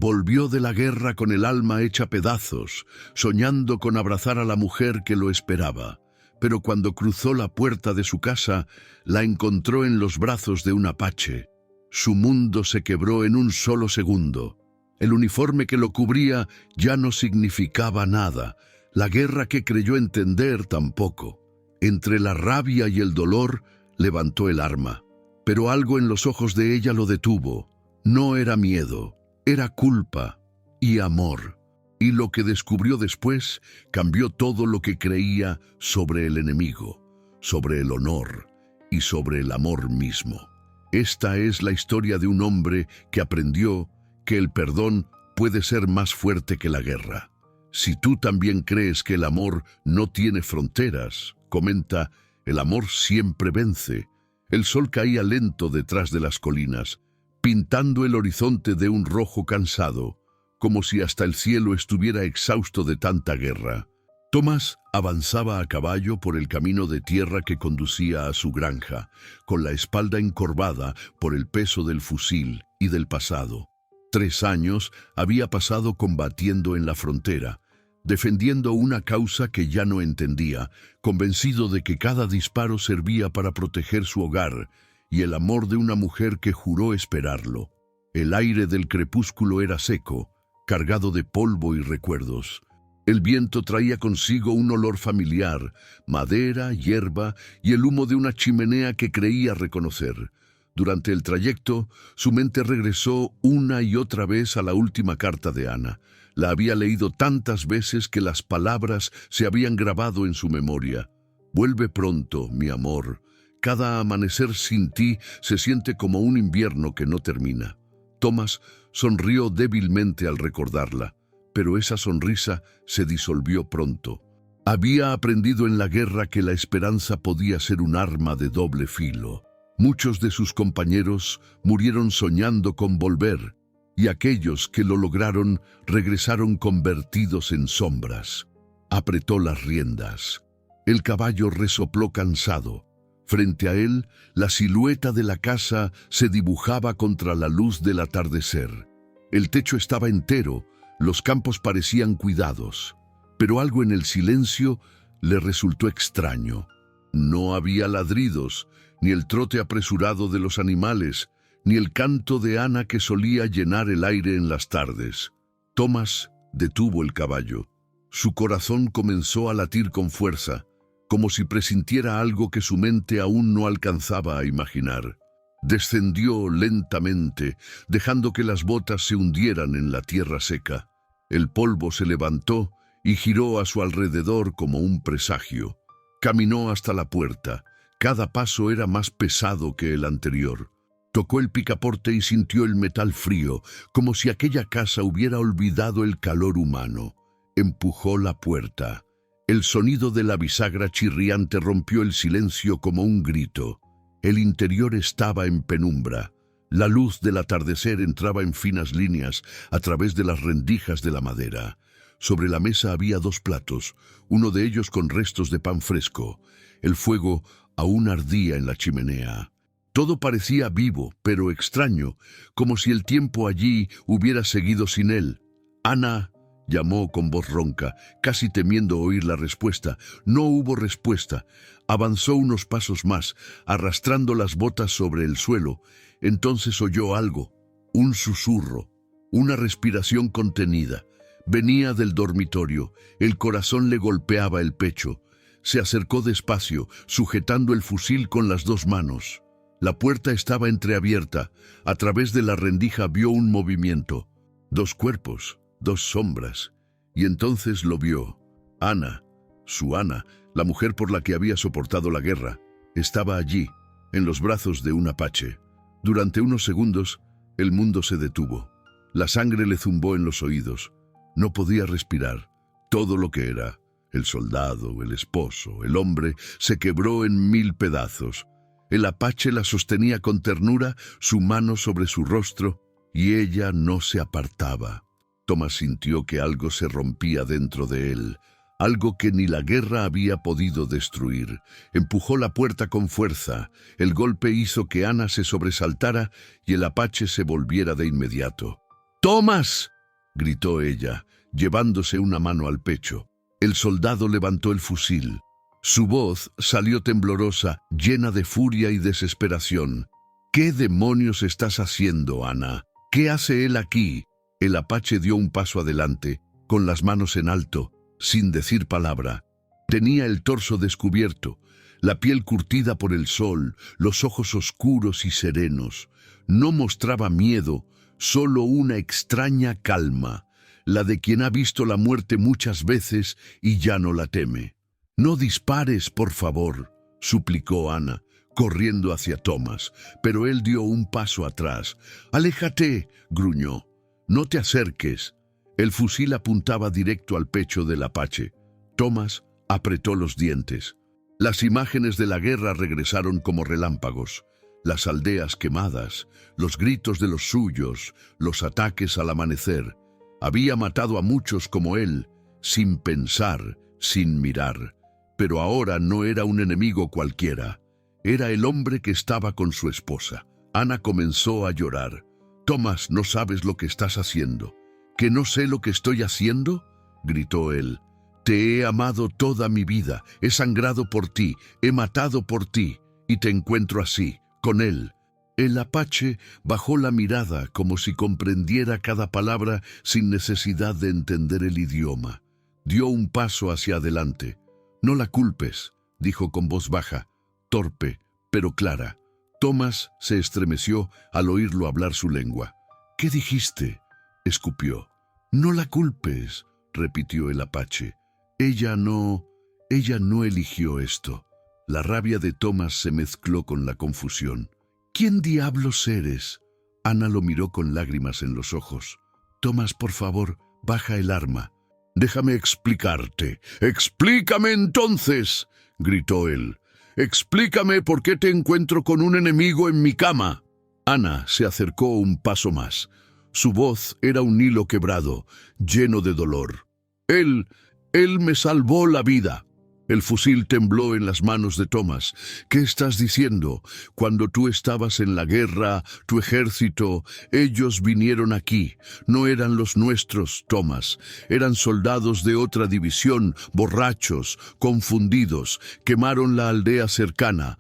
Volvió de la guerra con el alma hecha pedazos, soñando con abrazar a la mujer que lo esperaba. Pero cuando cruzó la puerta de su casa, la encontró en los brazos de un apache. Su mundo se quebró en un solo segundo. El uniforme que lo cubría ya no significaba nada. La guerra que creyó entender tampoco. Entre la rabia y el dolor, levantó el arma. Pero algo en los ojos de ella lo detuvo. No era miedo, era culpa y amor. Y lo que descubrió después cambió todo lo que creía sobre el enemigo, sobre el honor y sobre el amor mismo. Esta es la historia de un hombre que aprendió que el perdón puede ser más fuerte que la guerra. Si tú también crees que el amor no tiene fronteras, comenta, el amor siempre vence. El sol caía lento detrás de las colinas, pintando el horizonte de un rojo cansado, como si hasta el cielo estuviera exhausto de tanta guerra. Tomás avanzaba a caballo por el camino de tierra que conducía a su granja, con la espalda encorvada por el peso del fusil y del pasado. 3 años había pasado combatiendo en la frontera, defendiendo una causa que ya no entendía, convencido de que cada disparo servía para proteger su hogar y el amor de una mujer que juró esperarlo. El aire del crepúsculo era seco, cargado de polvo y recuerdos. El viento traía consigo un olor familiar, madera, hierba y el humo de una chimenea que creía reconocer. Durante el trayecto, su mente regresó una y otra vez a la última carta de Ana. La había leído tantas veces que las palabras se habían grabado en su memoria. Vuelve pronto, mi amor. Cada amanecer sin ti se siente como un invierno que no termina. Tomás sonrió débilmente al recordarla, pero esa sonrisa se disolvió pronto. Había aprendido en la guerra que la esperanza podía ser un arma de doble filo. Muchos de sus compañeros murieron soñando con volver, y aquellos que lo lograron regresaron convertidos en sombras. Apretó las riendas. El caballo resopló cansado. Frente a él, la silueta de la casa se dibujaba contra la luz del atardecer. El techo estaba entero, los campos parecían cuidados, pero algo en el silencio le resultó extraño. No había ladridos, ni el trote apresurado de los animales, ni el canto de Ana que solía llenar el aire en las tardes. Tomás detuvo el caballo. Su corazón comenzó a latir con fuerza, como si presintiera algo que su mente aún no alcanzaba a imaginar. Descendió lentamente, dejando que las botas se hundieran en la tierra seca. El polvo se levantó y giró a su alrededor como un presagio. Caminó hasta la puerta. Cada paso era más pesado que el anterior. Tocó el picaporte y sintió el metal frío, como si aquella casa hubiera olvidado el calor humano. Empujó la puerta. El sonido de la bisagra chirriante rompió el silencio como un grito. El interior estaba en penumbra. La luz del atardecer entraba en finas líneas a través de las rendijas de la madera. Sobre la mesa había 2 platos, uno de ellos con restos de pan fresco. El fuego aún ardía en la chimenea. Todo parecía vivo, pero extraño, como si el tiempo allí hubiera seguido sin él. «Ana», llamó con voz ronca, casi temiendo oír la respuesta. No hubo respuesta. Avanzó unos pasos más, arrastrando las botas sobre el suelo. Entonces oyó algo, un susurro, una respiración contenida. Venía del dormitorio. El corazón le golpeaba el pecho. Se acercó despacio, sujetando el fusil con las 2 manos. La puerta estaba entreabierta. A través de la rendija vio un movimiento. 2 cuerpos, 2 sombras. Y entonces lo vio. Ana, su Ana, la mujer por la que había soportado la guerra, estaba allí, en los brazos de un apache. Durante unos segundos, el mundo se detuvo. La sangre le zumbó en los oídos. No podía respirar. Todo lo que era, el soldado, el esposo, el hombre, se quebró en 1000 pedazos. El apache la sostenía con ternura, su mano sobre su rostro, y ella no se apartaba. Tomás sintió que algo se rompía dentro de él, algo que ni la guerra había podido destruir. Empujó la puerta con fuerza. El golpe hizo que Ana se sobresaltara y el apache se volviera de inmediato. «¡Tomás!», gritó ella, llevándose una mano al pecho. El soldado levantó el fusil. Su voz salió temblorosa, llena de furia y desesperación. «¿Qué demonios estás haciendo, Ana? ¿Qué hace él aquí?» El apache dio un paso adelante, con las manos en alto, sin decir palabra. Tenía el torso descubierto, la piel curtida por el sol, los ojos oscuros y serenos. No mostraba miedo, solo una extraña calma, la de quien ha visto la muerte muchas veces y ya no la teme. «No dispares, por favor», suplicó Ana, corriendo hacia Thomas, pero él dio un paso atrás. «Aléjate», gruñó. «No te acerques». El fusil apuntaba directo al pecho del apache. Thomas apretó los dientes. Las imágenes de la guerra regresaron como relámpagos. Las aldeas quemadas, los gritos de los suyos, los ataques al amanecer. Había matado a muchos como él, sin pensar, sin mirar. Pero ahora no era un enemigo cualquiera. Era el hombre que estaba con su esposa. Ana comenzó a llorar. «Thomas, no sabes lo que estás haciendo». «¿Que no sé lo que estoy haciendo?», gritó él. «Te he amado toda mi vida, he sangrado por ti, he matado por ti, y te encuentro así, con él». El apache bajó la mirada como si comprendiera cada palabra sin necesidad de entender el idioma. Dio un paso hacia adelante. «No la culpes», dijo con voz baja, torpe, pero clara. Thomas se estremeció al oírlo hablar su lengua. «¿Qué dijiste?», escupió. «No la culpes», repitió el apache. Ella no eligió esto». La rabia de Thomas se mezcló con la confusión. «¿Quién diablos eres?». Ana lo miró con lágrimas en los ojos. «Thomas, por favor, baja el arma». «Déjame explicarte». «¡Explícame entonces!», gritó él. «Explícame por qué te encuentro con un enemigo en mi cama». Ana se acercó un paso más. Su voz era un hilo quebrado, lleno de dolor. Él me salvó la vida». El fusil tembló en las manos de Thomas. «¿Qué estás diciendo? Cuando tú estabas en la guerra, tu ejército, ellos vinieron aquí. No eran los nuestros, Thomas. Eran soldados de otra división, borrachos, confundidos. Quemaron la aldea cercana.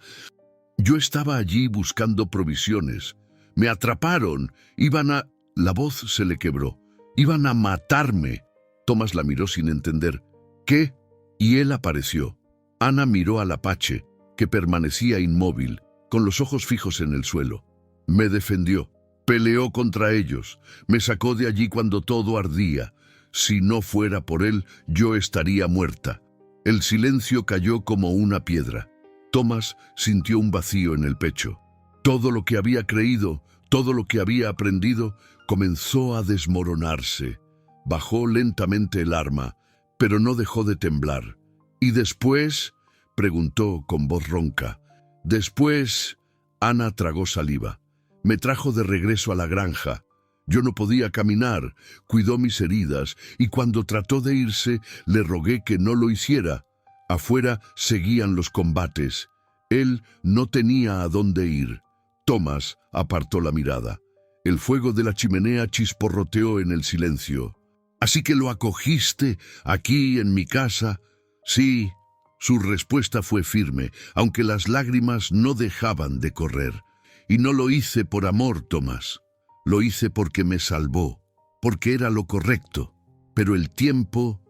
Yo estaba allí buscando provisiones. Me atraparon. La voz se le quebró. «Iban a matarme». Thomas la miró sin entender. «¿Qué?». Y él apareció. Ana miró al apache, que permanecía inmóvil, con los ojos fijos en el suelo. «Me defendió, peleó contra ellos, me sacó de allí cuando todo ardía. Si no fuera por él, yo estaría muerta». El silencio cayó como una piedra. Thomas sintió un vacío en el pecho. Todo lo que había creído, todo lo que había aprendido, comenzó a desmoronarse. Bajó lentamente el arma, pero no dejó de temblar. «¿Y después?», preguntó con voz ronca. «Después…». Ana tragó saliva. «Me trajo de regreso a la granja. Yo no podía caminar, cuidó mis heridas, y cuando trató de irse, le rogué que no lo hiciera. Afuera seguían los combates. Él no tenía a dónde ir». Thomas apartó la mirada. El fuego de la chimenea chisporroteó en el silencio. «¿Así que lo acogiste aquí en mi casa?». «Sí». Su respuesta fue firme, aunque las lágrimas no dejaban de correr. «Y no lo hice por amor, Thomas. Lo hice porque me salvó, porque era lo correcto. Pero el tiempo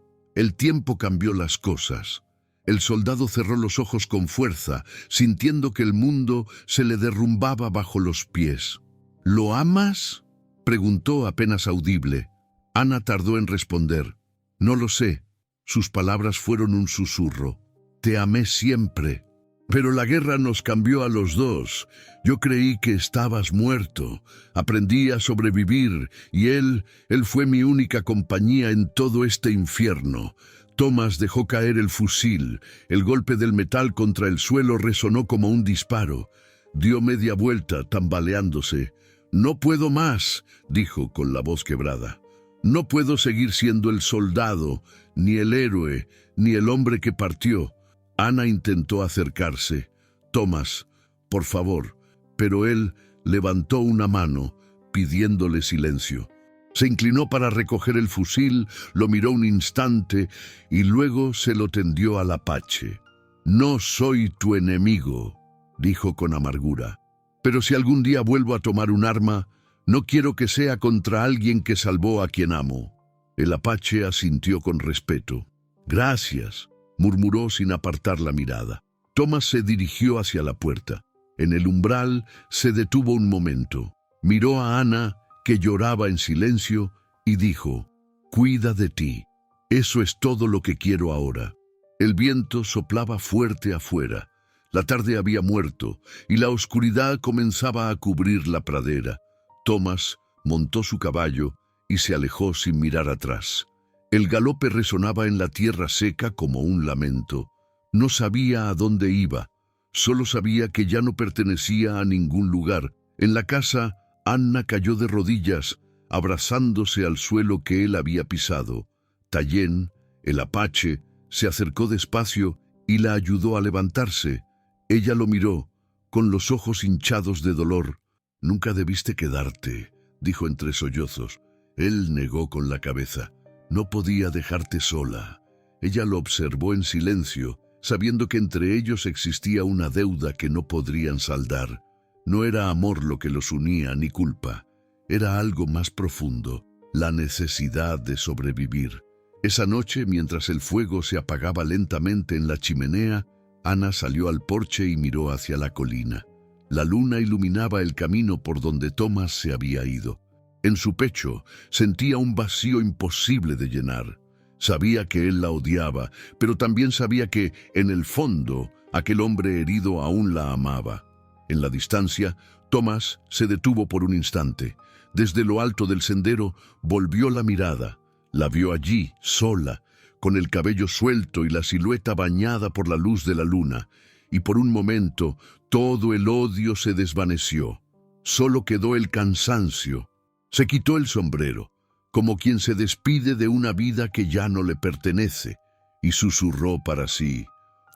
cambió las cosas». El soldado cerró los ojos con fuerza, sintiendo que el mundo se le derrumbaba bajo los pies. «¿Lo amas?», preguntó apenas audible. Ana tardó en responder. «No lo sé». Sus palabras fueron un susurro. «Te amé siempre. Pero la guerra nos cambió a los dos. Yo creí que estabas muerto. Aprendí a sobrevivir y él fue mi única compañía en todo este infierno». Thomas dejó caer el fusil. El golpe del metal contra el suelo resonó como un disparo. Dio media vuelta, tambaleándose. «No puedo más», dijo con la voz quebrada. «No puedo seguir siendo el soldado, ni el héroe, ni el hombre que partió». Ana intentó acercarse. «Thomas, por favor», pero él levantó una mano, pidiéndole silencio. Se inclinó para recoger el fusil, lo miró un instante y luego se lo tendió al apache. «No soy tu enemigo», dijo con amargura. «Pero si algún día vuelvo a tomar un arma, no quiero que sea contra alguien que salvó a quien amo». El apache asintió con respeto. «Gracias», murmuró sin apartar la mirada. Thomas se dirigió hacia la puerta. En el umbral se detuvo un momento. Miró a Ana, que lloraba en silencio, y dijo: «Cuida de ti. Eso es todo lo que quiero ahora». El viento soplaba fuerte afuera. La tarde había muerto y la oscuridad comenzaba a cubrir la pradera. Thomas montó su caballo y se alejó sin mirar atrás. El galope resonaba en la tierra seca como un lamento. No sabía a dónde iba, solo sabía que ya no pertenecía a ningún lugar. En la casa, Anna cayó de rodillas, abrazándose al suelo que él había pisado. Tallén, el apache, se acercó despacio y la ayudó a levantarse. Ella lo miró, con los ojos hinchados de dolor. «Nunca debiste quedarte», dijo entre sollozos. Él negó con la cabeza. «No podía dejarte sola». Ella lo observó en silencio, sabiendo que entre ellos existía una deuda que no podrían saldar. No era amor lo que los unía, ni culpa. Era algo más profundo, la necesidad de sobrevivir. Esa noche, mientras el fuego se apagaba lentamente en la chimenea, Ana salió al porche y miró hacia la colina. La luna iluminaba el camino por donde Thomas se había ido. En su pecho sentía un vacío imposible de llenar. Sabía que él la odiaba, pero también sabía que, en el fondo, aquel hombre herido aún la amaba. En la distancia, Thomas se detuvo por un instante. Desde lo alto del sendero volvió la mirada. La vio allí, sola, con el cabello suelto y la silueta bañada por la luz de la luna, y por un momento todo el odio se desvaneció. Solo quedó el cansancio. Se quitó el sombrero, como quien se despide de una vida que ya no le pertenece, y susurró para sí: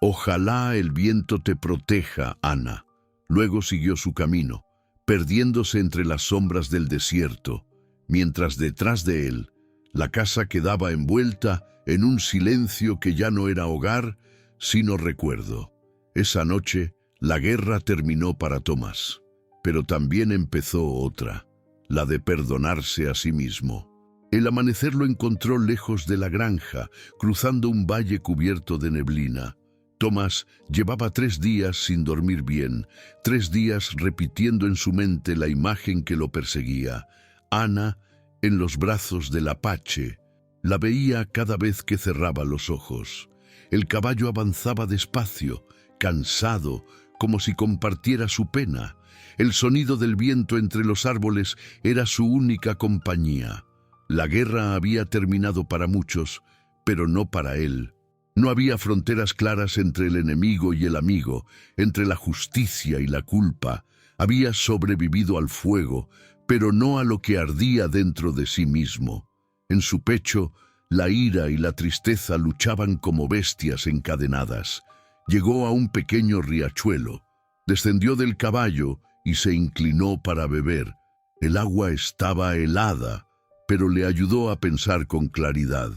«Ojalá el viento te proteja, Ana». Luego siguió su camino, perdiéndose entre las sombras del desierto, mientras detrás de él, la casa quedaba envuelta en un silencio que ya no era hogar, sino recuerdo. Esa noche, la guerra terminó para Thomas, pero también empezó otra, la de perdonarse a sí mismo. El amanecer lo encontró lejos de la granja, cruzando un valle cubierto de neblina. Thomas llevaba 3 días sin dormir bien, 3 días repitiendo en su mente la imagen que lo perseguía. Ana, en los brazos del apache, la veía cada vez que cerraba los ojos. El caballo avanzaba despacio, cansado, como si compartiera su pena. El sonido del viento entre los árboles era su única compañía. La guerra había terminado para muchos, pero no para él. No había fronteras claras entre el enemigo y el amigo, entre la justicia y la culpa. Había sobrevivido al fuego, pero no a lo que ardía dentro de sí mismo. En su pecho, la ira y la tristeza luchaban como bestias encadenadas. Llegó a un pequeño riachuelo, descendió del caballo y se inclinó para beber. El agua estaba helada, pero le ayudó a pensar con claridad.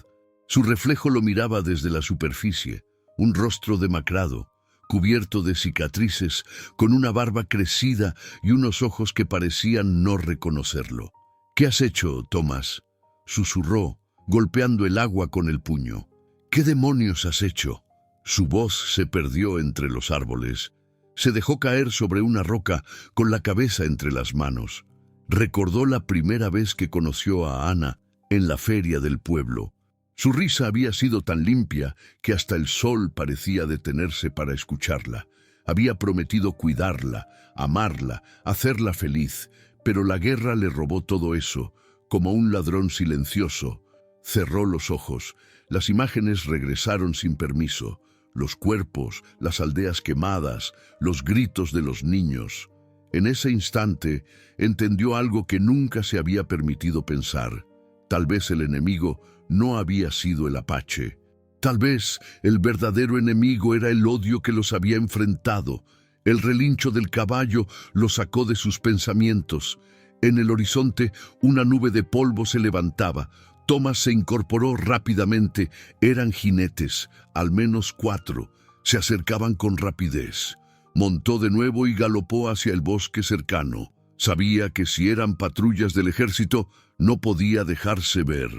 Su reflejo lo miraba desde la superficie, un rostro demacrado, cubierto de cicatrices, con una barba crecida y unos ojos que parecían no reconocerlo. «¿Qué has hecho, Thomas?», susurró, golpeando el agua con el puño. «¿Qué demonios has hecho?». Su voz se perdió entre los árboles. Se dejó caer sobre una roca con la cabeza entre las manos. Recordó la primera vez que conoció a Ana en la feria del pueblo. Su risa había sido tan limpia que hasta el sol parecía detenerse para escucharla. Había prometido cuidarla, amarla, hacerla feliz, pero la guerra le robó todo eso, como un ladrón silencioso. Cerró los ojos. Las imágenes regresaron sin permiso. Los cuerpos, las aldeas quemadas, los gritos de los niños. En ese instante entendió algo que nunca se había permitido pensar. Tal vez el enemigo no había sido el apache. Tal vez el verdadero enemigo era el odio que los había enfrentado. El relincho del caballo lo sacó de sus pensamientos. En el horizonte, una nube de polvo se levantaba. Thomas se incorporó rápidamente. Eran jinetes, al menos 4. Se acercaban con rapidez. Montó de nuevo y galopó hacia el bosque cercano. Sabía que si eran patrullas del ejército, no podía dejarse ver.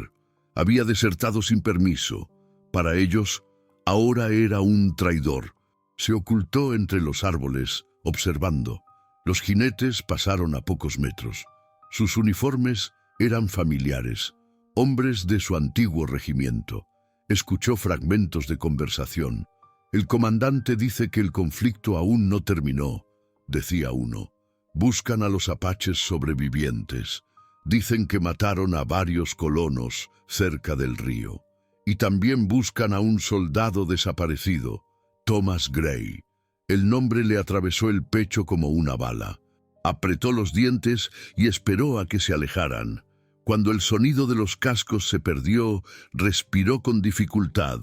Había desertado sin permiso. Para ellos, ahora era un traidor. Se ocultó entre los árboles, observando. Los jinetes pasaron a pocos metros. Sus uniformes eran familiares, hombres de su antiguo regimiento. Escuchó fragmentos de conversación. El comandante dice que el conflicto aún no terminó, decía uno. Buscan a los apaches sobrevivientes. Dicen que mataron a varios colonos cerca del río. Y también buscan a un soldado desaparecido, Thomas Gray. El nombre le atravesó el pecho como una bala. Apretó los dientes y esperó a que se alejaran. Cuando el sonido de los cascos se perdió, respiró con dificultad.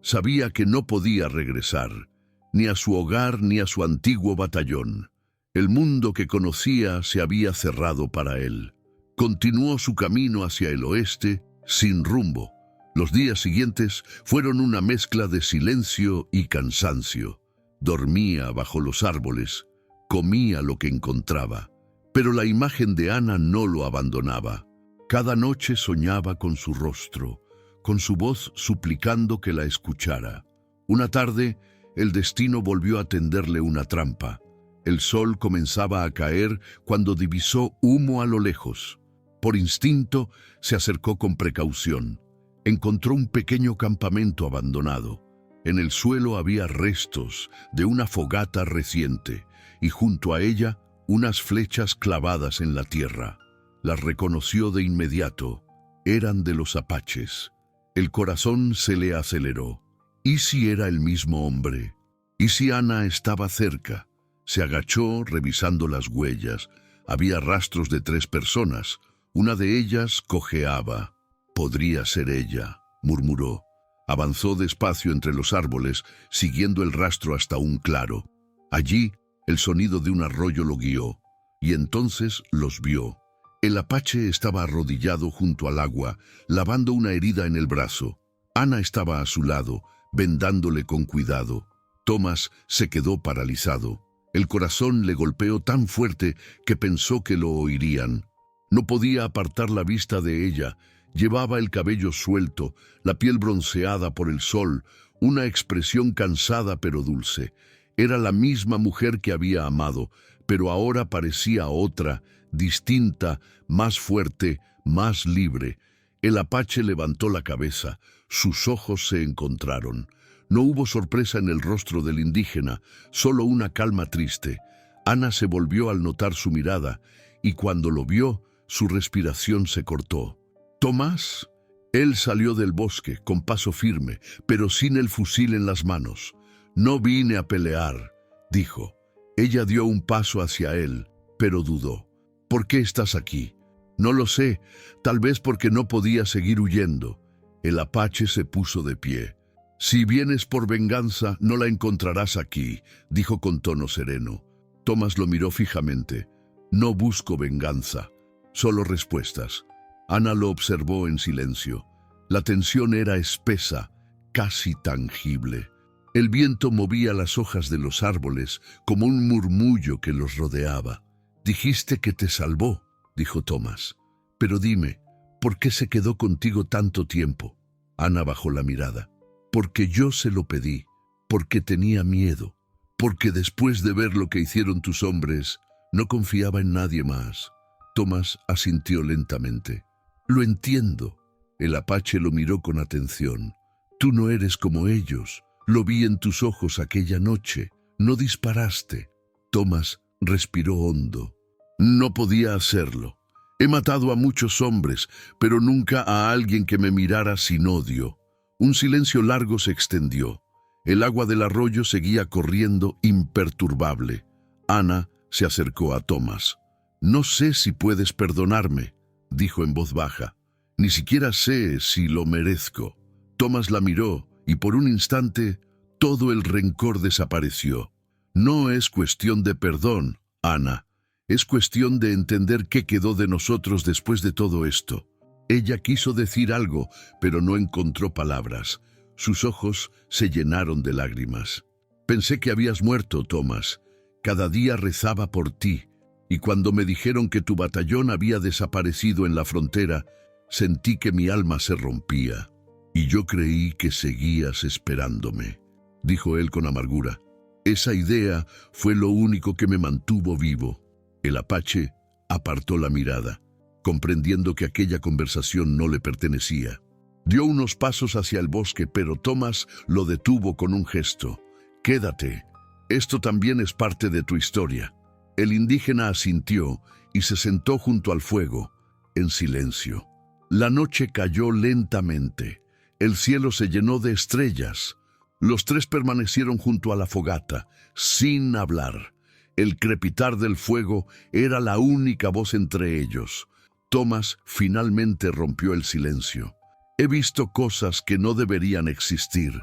Sabía que no podía regresar, ni a su hogar ni a su antiguo batallón. El mundo que conocía se había cerrado para él. Continuó su camino hacia el oeste, sin rumbo. Los días siguientes fueron una mezcla de silencio y cansancio. Dormía bajo los árboles, comía lo que encontraba, pero la imagen de Ana no lo abandonaba. Cada noche soñaba con su rostro, con su voz suplicando que la escuchara. Una tarde, el destino volvió a tenderle una trampa. El sol comenzaba a caer cuando divisó humo a lo lejos. Por instinto, se acercó con precaución. Encontró un pequeño campamento abandonado. En el suelo había restos de una fogata reciente y junto a ella unas flechas clavadas en la tierra. Las reconoció de inmediato. Eran de los apaches. El corazón se le aceleró. ¿Y si era el mismo hombre? ¿Y si Ana estaba cerca? Se agachó revisando las huellas. Había rastros de 3 personas. Una de ellas cojeaba. «Podría ser ella», murmuró. Avanzó despacio entre los árboles, siguiendo el rastro hasta un claro. Allí, el sonido de un arroyo lo guió, y entonces los vio. El apache estaba arrodillado junto al agua, lavando una herida en el brazo. Ana estaba a su lado, vendándole con cuidado. Thomas se quedó paralizado. El corazón le golpeó tan fuerte que pensó que lo oirían. No podía apartar la vista de ella. Llevaba el cabello suelto, la piel bronceada por el sol, una expresión cansada pero dulce. Era la misma mujer que había amado, pero ahora parecía otra, distinta, más fuerte, más libre. El apache levantó la cabeza, sus ojos se encontraron. No hubo sorpresa en el rostro del indígena, solo una calma triste. Ana se volvió al notar su mirada, y cuando lo vio, su respiración se cortó. «¿Tomás?» Él salió del bosque, con paso firme, pero sin el fusil en las manos. «No vine a pelear», dijo. Ella dio un paso hacia él, pero dudó. «¿Por qué estás aquí?» «No lo sé, tal vez porque no podía seguir huyendo». El apache se puso de pie. «Si vienes por venganza, no la encontrarás aquí», dijo con tono sereno. Tomás lo miró fijamente. «No busco venganza, solo respuestas». Ana lo observó en silencio. La tensión era espesa, casi tangible. El viento movía las hojas de los árboles como un murmullo que los rodeaba. «Dijiste que te salvó», dijo Tomás. «Pero dime, ¿por qué se quedó contigo tanto tiempo?» Ana bajó la mirada. «Porque yo se lo pedí, porque tenía miedo, porque después de ver lo que hicieron tus hombres, no confiaba en nadie más». Tomás asintió lentamente. «Lo entiendo». El apache lo miró con atención. «Tú no eres como ellos. Lo vi en tus ojos aquella noche. No disparaste». Tomás respiró hondo. «No podía hacerlo. He matado a muchos hombres, pero nunca a alguien que me mirara sin odio». Un silencio largo se extendió. El agua del arroyo seguía corriendo imperturbable. Ana se acercó a Tomás. «No sé si puedes perdonarme», dijo en voz baja. «Ni siquiera sé si lo merezco». Tomás la miró y por un instante todo el rencor desapareció. «No es cuestión de perdón, Ana. Es cuestión de entender qué quedó de nosotros después de todo esto. Ella quiso decir algo, pero no encontró palabras. Sus ojos se llenaron de lágrimas. Pensé que habías muerto, Thomas. Cada día rezaba por ti, y cuando me dijeron que tu batallón había desaparecido en la frontera, sentí que mi alma se rompía. Y yo creí que seguías esperándome, dijo él con amargura. Esa idea fue lo único que me mantuvo vivo. El apache apartó la mirada, comprendiendo que aquella conversación no le pertenecía. Dio unos pasos hacia el bosque, pero Thomas lo detuvo con un gesto. «Quédate. Esto también es parte de tu historia». El indígena asintió y se sentó junto al fuego, en silencio. La noche cayó lentamente. El cielo se llenó de estrellas. Los tres permanecieron junto a la fogata, sin hablar. El crepitar del fuego era la única voz entre ellos. Thomas finalmente rompió el silencio. «He visto cosas que no deberían existir»,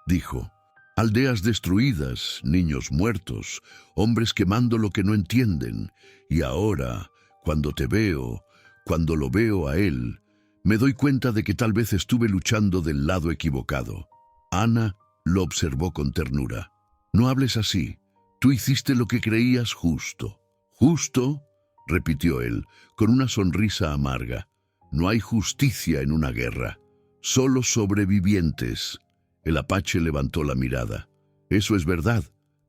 dijo. «Aldeas destruidas, niños muertos, hombres quemando lo que no entienden. Y ahora, cuando lo veo a él, me doy cuenta de que tal vez estuve luchando del lado equivocado». Ana lo observó con ternura. «No hables así. Tú hiciste lo que creías justo». «¿Justo?», repitió él, con una sonrisa amarga. «No hay justicia en una guerra, solo sobrevivientes». El apache levantó la mirada. «Eso es verdad»,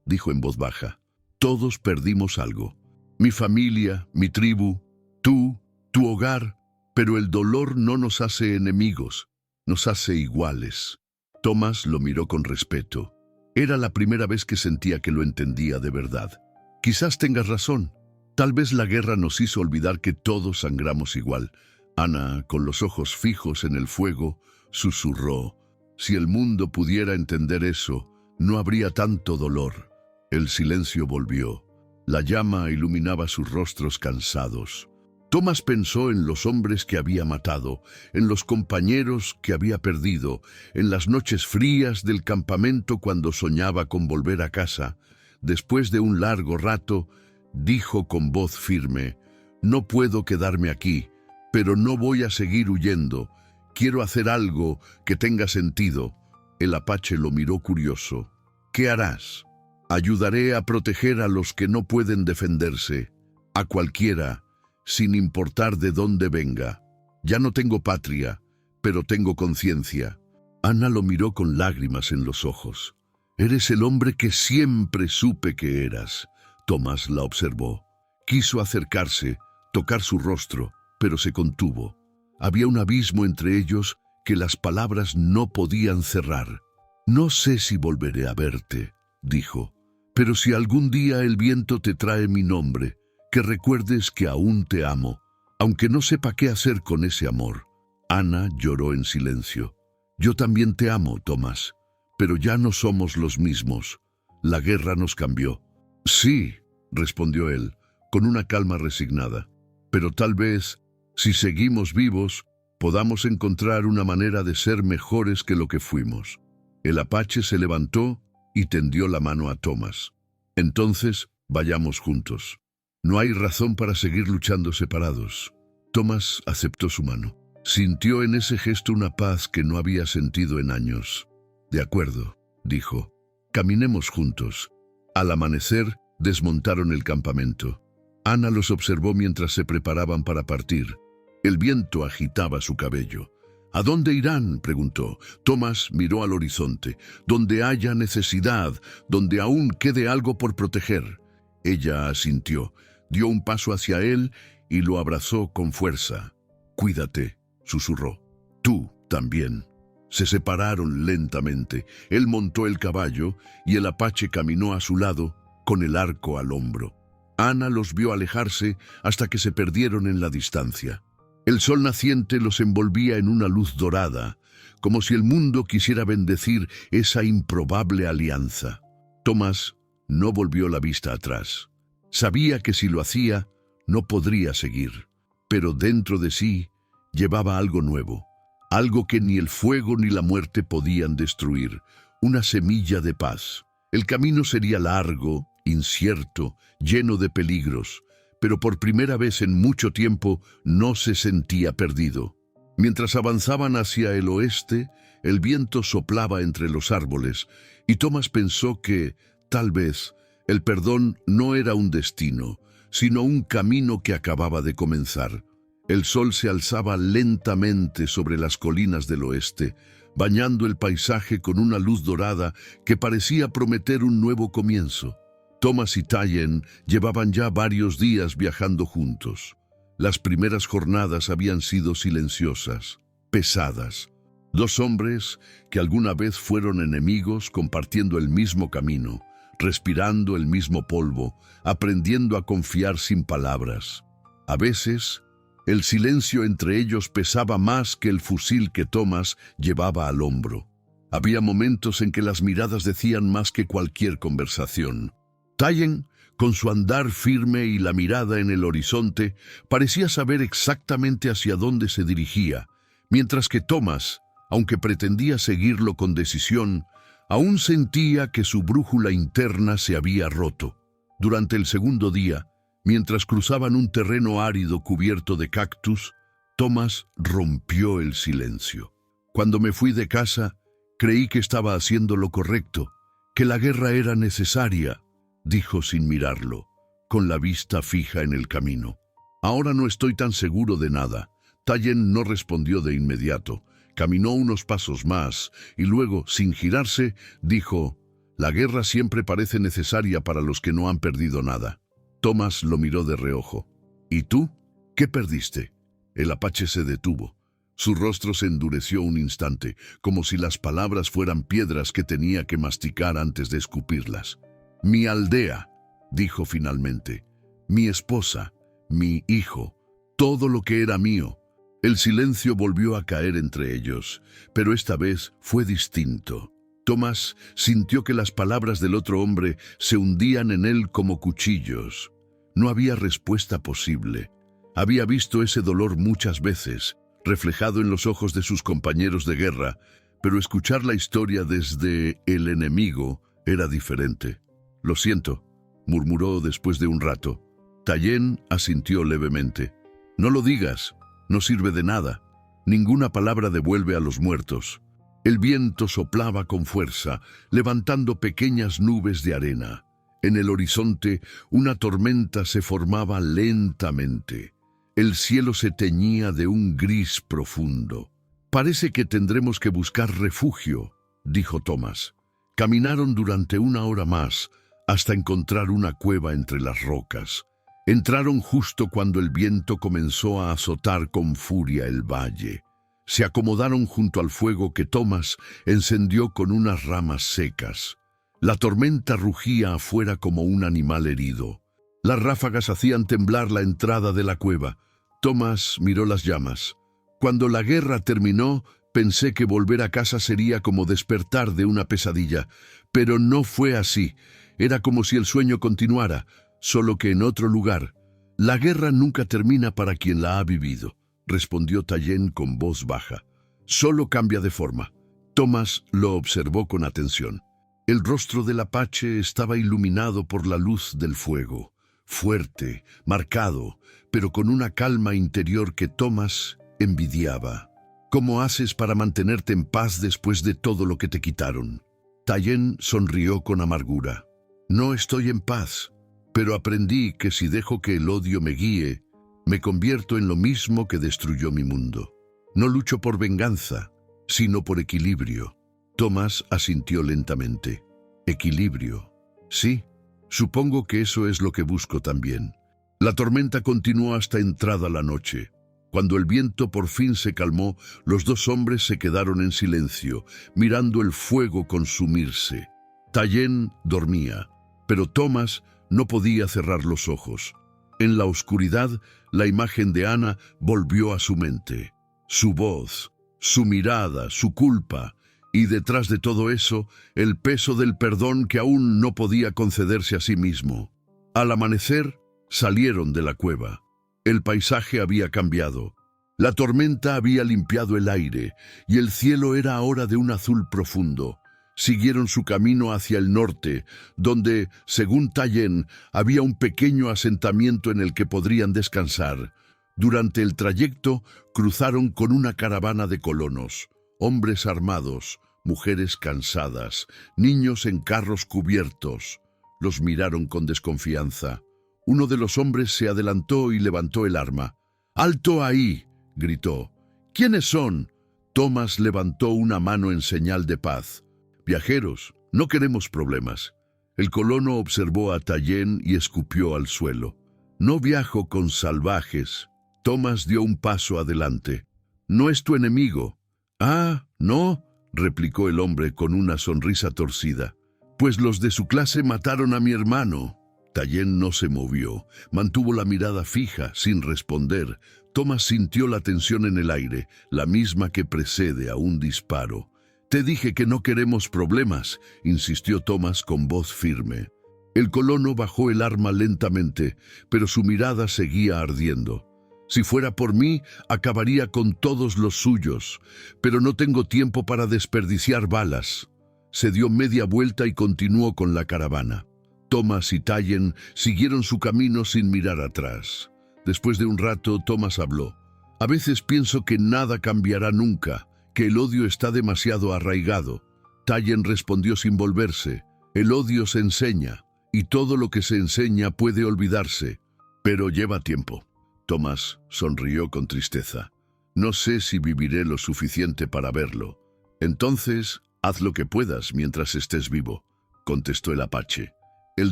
dijo en voz baja. «Todos perdimos algo. Mi familia, mi tribu, tú, tu hogar, pero el dolor no nos hace enemigos, nos hace iguales». Thomas lo miró con respeto. Era la primera vez que sentía que lo entendía de verdad. «Quizás tengas razón. Tal vez la guerra nos hizo olvidar que todos sangramos igual». Ana, con los ojos fijos en el fuego, susurró: «Si el mundo pudiera entender eso, no habría tanto dolor». El silencio volvió. La llama iluminaba sus rostros cansados. Thomas pensó en los hombres que había matado, en los compañeros que había perdido, en las noches frías del campamento cuando soñaba con volver a casa. Después de un largo rato, dijo con voz firme: «No puedo quedarme aquí, pero no voy a seguir huyendo. Quiero hacer algo que tenga sentido». El apache lo miró curioso. «¿Qué harás?» «Ayudaré a proteger a los que no pueden defenderse, a cualquiera, sin importar de dónde venga. Ya no tengo patria, pero tengo conciencia». Ana lo miró con lágrimas en los ojos. «Eres el hombre que siempre supe que eras». Thomas la observó. Quiso acercarse, tocar su rostro, pero se contuvo. Había un abismo entre ellos que las palabras no podían cerrar. «No sé si volveré a verte», dijo, «pero si algún día el viento te trae mi nombre, que recuerdes que aún te amo, aunque no sepa qué hacer con ese amor». Ana lloró en silencio. «Yo también te amo, Thomas, pero ya no somos los mismos. La guerra nos cambió». «Sí», respondió él, con una calma resignada, «pero tal vez, si seguimos vivos, podamos encontrar una manera de ser mejores que lo que fuimos». El apache se levantó y tendió la mano a Thomas. «Entonces, vayamos juntos. No hay razón para seguir luchando separados». Thomas aceptó su mano. Sintió en ese gesto una paz que no había sentido en años. «De acuerdo», dijo. «Caminemos juntos». Al amanecer, desmontaron el campamento. Ana los observó mientras se preparaban para partir. El viento agitaba su cabello. «¿A dónde irán?», preguntó. Thomas miró al horizonte. «Donde haya necesidad, donde aún quede algo por proteger». Ella asintió, dio un paso hacia él y lo abrazó con fuerza. «Cuídate», susurró. «Tú también». Se separaron lentamente. Él montó el caballo y el apache caminó a su lado, con el arco al hombro. Ana los vio alejarse hasta que se perdieron en la distancia. El sol naciente los envolvía en una luz dorada, como si el mundo quisiera bendecir esa improbable alianza. Thomas no volvió la vista atrás. Sabía que si lo hacía, no podría seguir, pero dentro de sí llevaba algo nuevo, algo que ni el fuego ni la muerte podían destruir, una semilla de paz. El camino sería largo, incierto, lleno de peligros, pero por primera vez en mucho tiempo no se sentía perdido. Mientras avanzaban hacia el oeste, el viento soplaba entre los árboles, y Thomas pensó que, tal vez, el perdón no era un destino, sino un camino que acababa de comenzar. El sol se alzaba lentamente sobre las colinas del oeste, bañando el paisaje con una luz dorada que parecía prometer un nuevo comienzo. Thomas y Tayen llevaban ya varios días viajando juntos. Las primeras jornadas habían sido silenciosas, pesadas. Dos hombres que alguna vez fueron enemigos compartiendo el mismo camino, respirando el mismo polvo, aprendiendo a confiar sin palabras. A veces, el silencio entre ellos pesaba más que el fusil que Thomas llevaba al hombro. Había momentos en que las miradas decían más que cualquier conversación. Tayen, con su andar firme y la mirada en el horizonte, parecía saber exactamente hacia dónde se dirigía, mientras que Thomas, aunque pretendía seguirlo con decisión, aún sentía que su brújula interna se había roto. Durante el segundo día, mientras cruzaban un terreno árido cubierto de cactus, Thomas rompió el silencio. Cuando me fui de casa, creí que estaba haciendo lo correcto, que la guerra era necesaria, dijo sin mirarlo, con la vista fija en el camino. Ahora no estoy tan seguro de nada. Tayen no respondió de inmediato. Caminó unos pasos más y luego, sin girarse, dijo: «La guerra siempre parece necesaria para los que no han perdido nada». Thomas lo miró de reojo. «¿Y tú? ¿Qué perdiste?» El apache se detuvo. Su rostro se endureció un instante, como si las palabras fueran piedras que tenía que masticar antes de escupirlas. «Mi aldea», dijo finalmente. «Mi esposa, mi hijo, todo lo que era mío». El silencio volvió a caer entre ellos, pero esta vez fue distinto. Thomas sintió que las palabras del otro hombre se hundían en él como cuchillos. No había respuesta posible. Había visto ese dolor muchas veces, reflejado en los ojos de sus compañeros de guerra, pero escuchar la historia desde el enemigo era diferente. «Lo siento», murmuró después de un rato. Tayen asintió levemente. «No lo digas. No sirve de nada. Ninguna palabra devuelve a los muertos». El viento soplaba con fuerza, levantando pequeñas nubes de arena. En el horizonte, una tormenta se formaba lentamente. El cielo se teñía de un gris profundo. «Parece que tendremos que buscar refugio», dijo Thomas. Caminaron durante una hora más, hasta encontrar una cueva entre las rocas. Entraron justo cuando el viento comenzó a azotar con furia el valle. Se acomodaron junto al fuego que Thomas encendió con unas ramas secas. La tormenta rugía afuera como un animal herido. Las ráfagas hacían temblar la entrada de la cueva. Thomas miró las llamas. «Cuando la guerra terminó, pensé que volver a casa sería como despertar de una pesadilla, pero no fue así. Era como si el sueño continuara, solo que en otro lugar. La guerra nunca termina para quien la ha vivido», respondió Tayen con voz baja. «Solo cambia de forma». Thomas lo observó con atención. El rostro del apache estaba iluminado por la luz del fuego, fuerte, marcado, pero con una calma interior que Thomas envidiaba. «¿Cómo haces para mantenerte en paz después de todo lo que te quitaron?» Tayen sonrió con amargura. «No estoy en paz, pero aprendí que si dejo que el odio me guíe, me convierto en lo mismo que destruyó mi mundo. No lucho por venganza, sino por equilibrio». Thomas asintió lentamente. «Equilibrio. Sí, supongo que eso es lo que busco también». La tormenta continuó hasta entrada la noche. Cuando el viento por fin se calmó, los dos hombres se quedaron en silencio, mirando el fuego consumirse. Tayen dormía, pero Thomas no podía cerrar los ojos. En la oscuridad, la imagen de Ana volvió a su mente. Su voz, su mirada, su culpa, y detrás de todo eso, el peso del perdón que aún no podía concederse a sí mismo. Al amanecer, salieron de la cueva. El paisaje había cambiado. La tormenta había limpiado el aire, y el cielo era ahora de un azul profundo. Siguieron su camino hacia el norte, donde, según Tayen, había un pequeño asentamiento en el que podrían descansar. Durante el trayecto cruzaron con una caravana de colonos, hombres armados, mujeres cansadas, niños en carros cubiertos. Los miraron con desconfianza. Uno de los hombres se adelantó y levantó el arma. «¡Alto ahí!», gritó. «¿Quiénes son?». Thomas levantó una mano en señal de paz. «Viajeros, no queremos problemas». El colono observó a Tayen y escupió al suelo. «No viajo con salvajes». Thomas dio un paso adelante. «No es tu enemigo». «Ah, ¿no?», replicó el hombre con una sonrisa torcida. «Pues los de su clase mataron a mi hermano». Tayen no se movió, mantuvo la mirada fija, sin responder. Thomas sintió la tensión en el aire, la misma que precede a un disparo. «Te dije que no queremos problemas», insistió Thomas con voz firme. El colono bajó el arma lentamente, pero su mirada seguía ardiendo. «Si fuera por mí, acabaría con todos los suyos, pero no tengo tiempo para desperdiciar balas». Se dio media vuelta y continuó con la caravana. Thomas y Tayen siguieron su camino sin mirar atrás. Después de un rato, Thomas habló. «A veces pienso que nada cambiará nunca, que el odio está demasiado arraigado». Tayen respondió sin volverse. «El odio se enseña, y todo lo que se enseña puede olvidarse, pero lleva tiempo». Thomas sonrió con tristeza. «No sé si viviré lo suficiente para verlo». «Entonces, haz lo que puedas mientras estés vivo», contestó el apache. El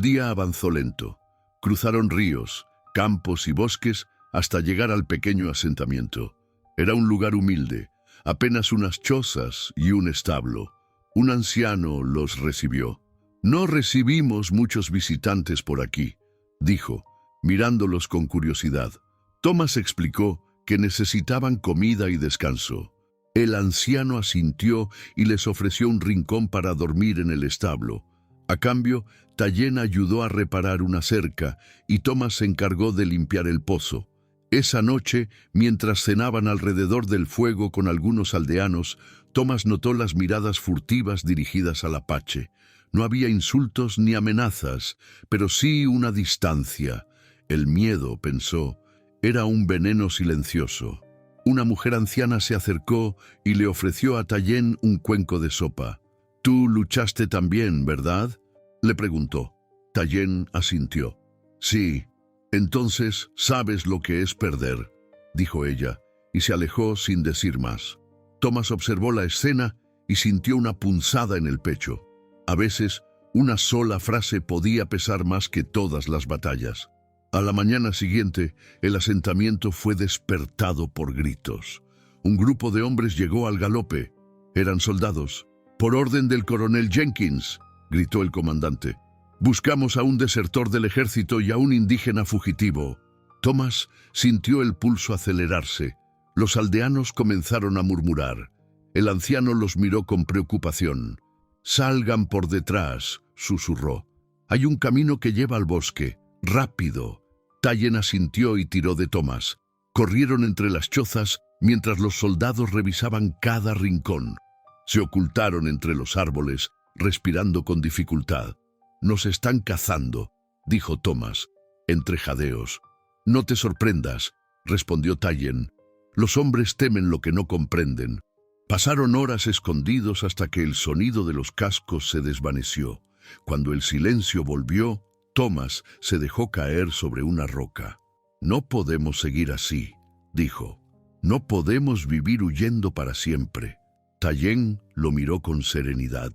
día avanzó lento. Cruzaron ríos, campos y bosques hasta llegar al pequeño asentamiento. Era un lugar humilde, apenas unas chozas y un establo. Un anciano los recibió. «No recibimos muchos visitantes por aquí», dijo, mirándolos con curiosidad. Thomas explicó que necesitaban comida y descanso. El anciano asintió y les ofreció un rincón para dormir en el establo. A cambio, Tayen ayudó a reparar una cerca y Thomas se encargó de limpiar el pozo. Esa noche, mientras cenaban alrededor del fuego con algunos aldeanos, Thomas notó las miradas furtivas dirigidas al apache. No había insultos ni amenazas, pero sí una distancia. El miedo, pensó, era un veneno silencioso. Una mujer anciana se acercó y le ofreció a Tayen un cuenco de sopa. «Tú luchaste también, ¿verdad?», le preguntó. Tayen asintió. «Sí». «Entonces sabes lo que es perder», dijo ella, y se alejó sin decir más. Thomas observó la escena y sintió una punzada en el pecho. A veces, una sola frase podía pesar más que todas las batallas. A la mañana siguiente, el asentamiento fue despertado por gritos. Un grupo de hombres llegó al galope. Eran soldados. «Por orden del coronel Jenkins», gritó el comandante. «Buscamos a un desertor del ejército y a un indígena fugitivo». Thomas sintió el pulso acelerarse. Los aldeanos comenzaron a murmurar. El anciano los miró con preocupación. «Salgan por detrás», susurró. «Hay un camino que lleva al bosque. Rápido». Tayen asintió y tiró de Thomas. Corrieron entre las chozas mientras los soldados revisaban cada rincón. Se ocultaron entre los árboles, respirando con dificultad. «Nos están cazando», dijo Thomas, entre jadeos. «No te sorprendas», respondió Tayen. «Los hombres temen lo que no comprenden». Pasaron horas escondidos hasta que el sonido de los cascos se desvaneció. Cuando el silencio volvió, Thomas se dejó caer sobre una roca. «No podemos seguir así», dijo. «No podemos vivir huyendo para siempre». Tayen lo miró con serenidad.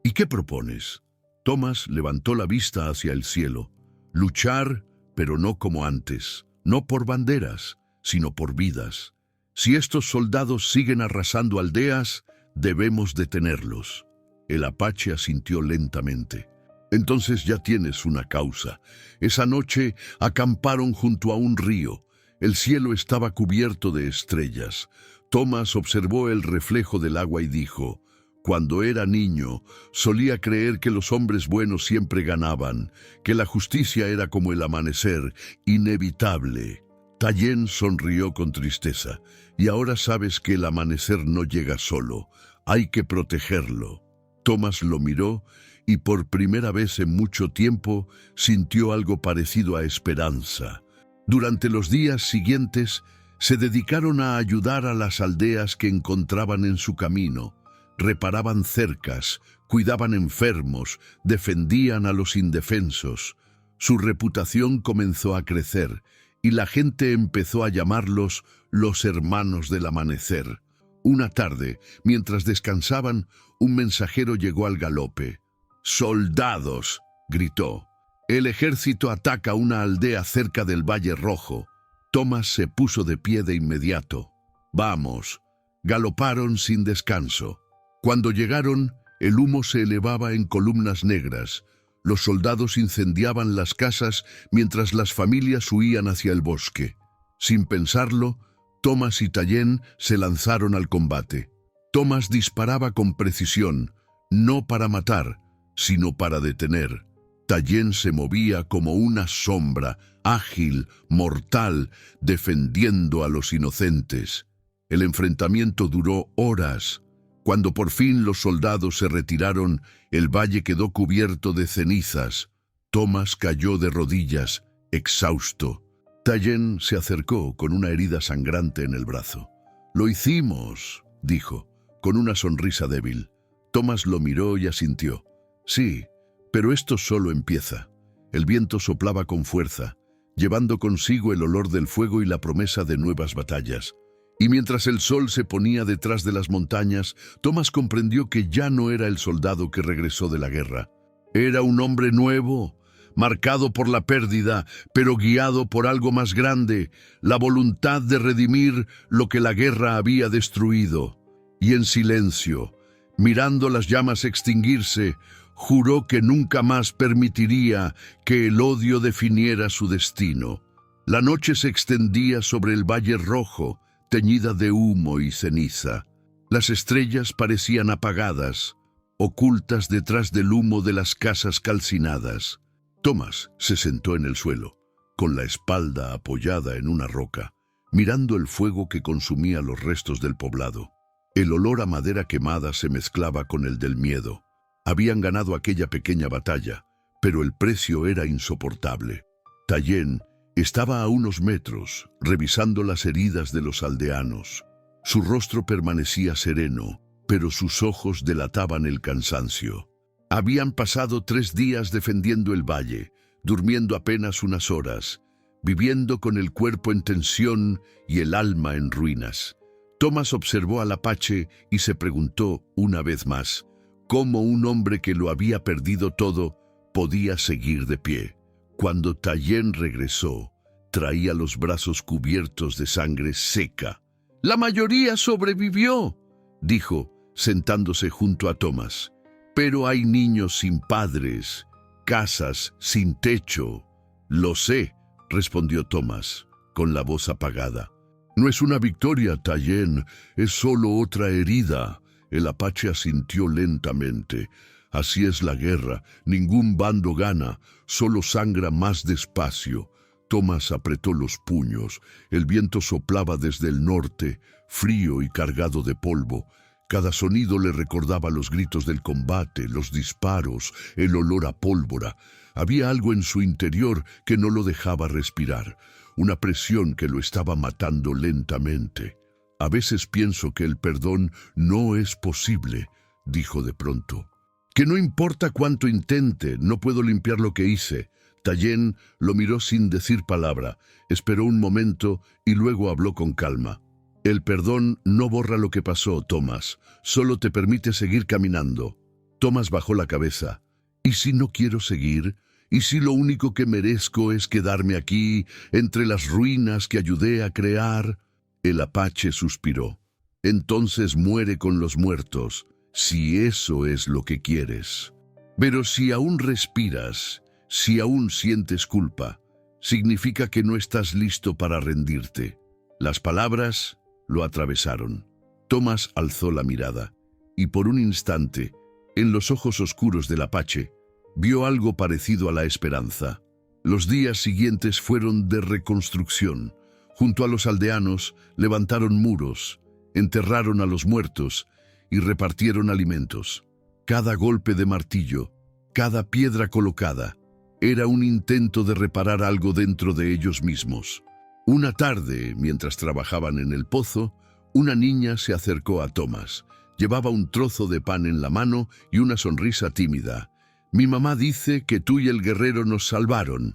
«¿Y qué propones?». Thomas levantó la vista hacia el cielo. «Luchar, pero no como antes. No por banderas, sino por vidas. Si estos soldados siguen arrasando aldeas, debemos detenerlos». El apache asintió lentamente. «Entonces ya tienes una causa». Esa noche acamparon junto a un río. El cielo estaba cubierto de estrellas. Thomas observó el reflejo del agua y dijo: «Cuando era niño, solía creer que los hombres buenos siempre ganaban, que la justicia era como el amanecer, inevitable». Tayen sonrió con tristeza. «Y ahora sabes que el amanecer no llega solo. Hay que protegerlo». Tomás lo miró y por primera vez en mucho tiempo sintió algo parecido a esperanza. Durante los días siguientes se dedicaron a ayudar a las aldeas que encontraban en su camino. Reparaban cercas, cuidaban enfermos, defendían a los indefensos. Su reputación comenzó a crecer y la gente empezó a llamarlos los hermanos del amanecer. Una tarde, mientras descansaban, un mensajero llegó al galope. «¡Soldados!», gritó. «El ejército ataca una aldea cerca del Valle Rojo». Tomás se puso de pie de inmediato. «Vamos». Galoparon sin descanso. Cuando llegaron, el humo se elevaba en columnas negras. Los soldados incendiaban las casas mientras las familias huían hacia el bosque. Sin pensarlo, Tomás y Tallien se lanzaron al combate. Tomás disparaba con precisión, no para matar, sino para detener. Tallien se movía como una sombra, ágil, mortal, defendiendo a los inocentes. El enfrentamiento duró horas. Cuando por fin los soldados se retiraron, el valle quedó cubierto de cenizas. Tomás cayó de rodillas, exhausto. Tallien se acercó con una herida sangrante en el brazo. «Lo hicimos», dijo, con una sonrisa débil. Tomás lo miró y asintió. «Sí, pero esto solo empieza». El viento soplaba con fuerza, llevando consigo el olor del fuego y la promesa de nuevas batallas. Y mientras el sol se ponía detrás de las montañas, Tomás comprendió que ya no era el soldado que regresó de la guerra. Era un hombre nuevo, marcado por la pérdida, pero guiado por algo más grande, la voluntad de redimir lo que la guerra había destruido. Y en silencio, mirando las llamas extinguirse, juró que nunca más permitiría que el odio definiera su destino. La noche se extendía sobre el Valle Rojo, teñida de humo y ceniza. Las estrellas parecían apagadas, ocultas detrás del humo de las casas calcinadas. Tomás se sentó en el suelo, con la espalda apoyada en una roca, mirando el fuego que consumía los restos del poblado. El olor a madera quemada se mezclaba con el del miedo. Habían ganado aquella pequeña batalla, pero el precio era insoportable. Tallien estaba a unos metros, revisando las heridas de los aldeanos. Su rostro permanecía sereno, pero sus ojos delataban el cansancio. Habían pasado 3 días defendiendo el valle, durmiendo apenas unas horas, viviendo con el cuerpo en tensión y el alma en ruinas. Tomás observó al apache y se preguntó una vez más, cómo un hombre que lo había perdido todo podía seguir de pie. Cuando Tallien regresó, traía los brazos cubiertos de sangre seca. «La mayoría sobrevivió», dijo, sentándose junto a Tomás. «Pero hay niños sin padres, casas sin techo». «Lo sé», respondió Tomás, con la voz apagada. «No es una victoria, Tallien, es solo otra herida». El apache asintió lentamente. «Así es la guerra, ningún bando gana, solo sangra más despacio». Tomás apretó los puños. El viento soplaba desde el norte, frío y cargado de polvo. Cada sonido le recordaba los gritos del combate, los disparos, el olor a pólvora. Había algo en su interior que no lo dejaba respirar, una presión que lo estaba matando lentamente. «A veces pienso que el perdón no es posible», dijo de pronto. «Que no importa cuánto intente, no puedo limpiar lo que hice». Tallien lo miró sin decir palabra, esperó un momento y luego habló con calma. «El perdón no borra lo que pasó, Tomás, solo te permite seguir caminando». Tomás bajó la cabeza. «¿Y si no quiero seguir? ¿Y si lo único que merezco es quedarme aquí, entre las ruinas que ayudé a crear?» El apache suspiró. «Entonces muere con los muertos, si eso es lo que quieres. Pero si aún respiras, si aún sientes culpa, significa que no estás listo para rendirte». Las palabras lo atravesaron. Tomás alzó la mirada, y por un instante, en los ojos oscuros del apache, vio algo parecido a la esperanza. Los días siguientes fueron de reconstrucción. Junto a los aldeanos levantaron muros, enterraron a los muertos y repartieron alimentos. Cada golpe de martillo, cada piedra colocada, era un intento de reparar algo dentro de ellos mismos. Una tarde, mientras trabajaban en el pozo, una niña se acercó a Thomas. Llevaba un trozo de pan en la mano y una sonrisa tímida. «Mi mamá dice que tú y el guerrero nos salvaron».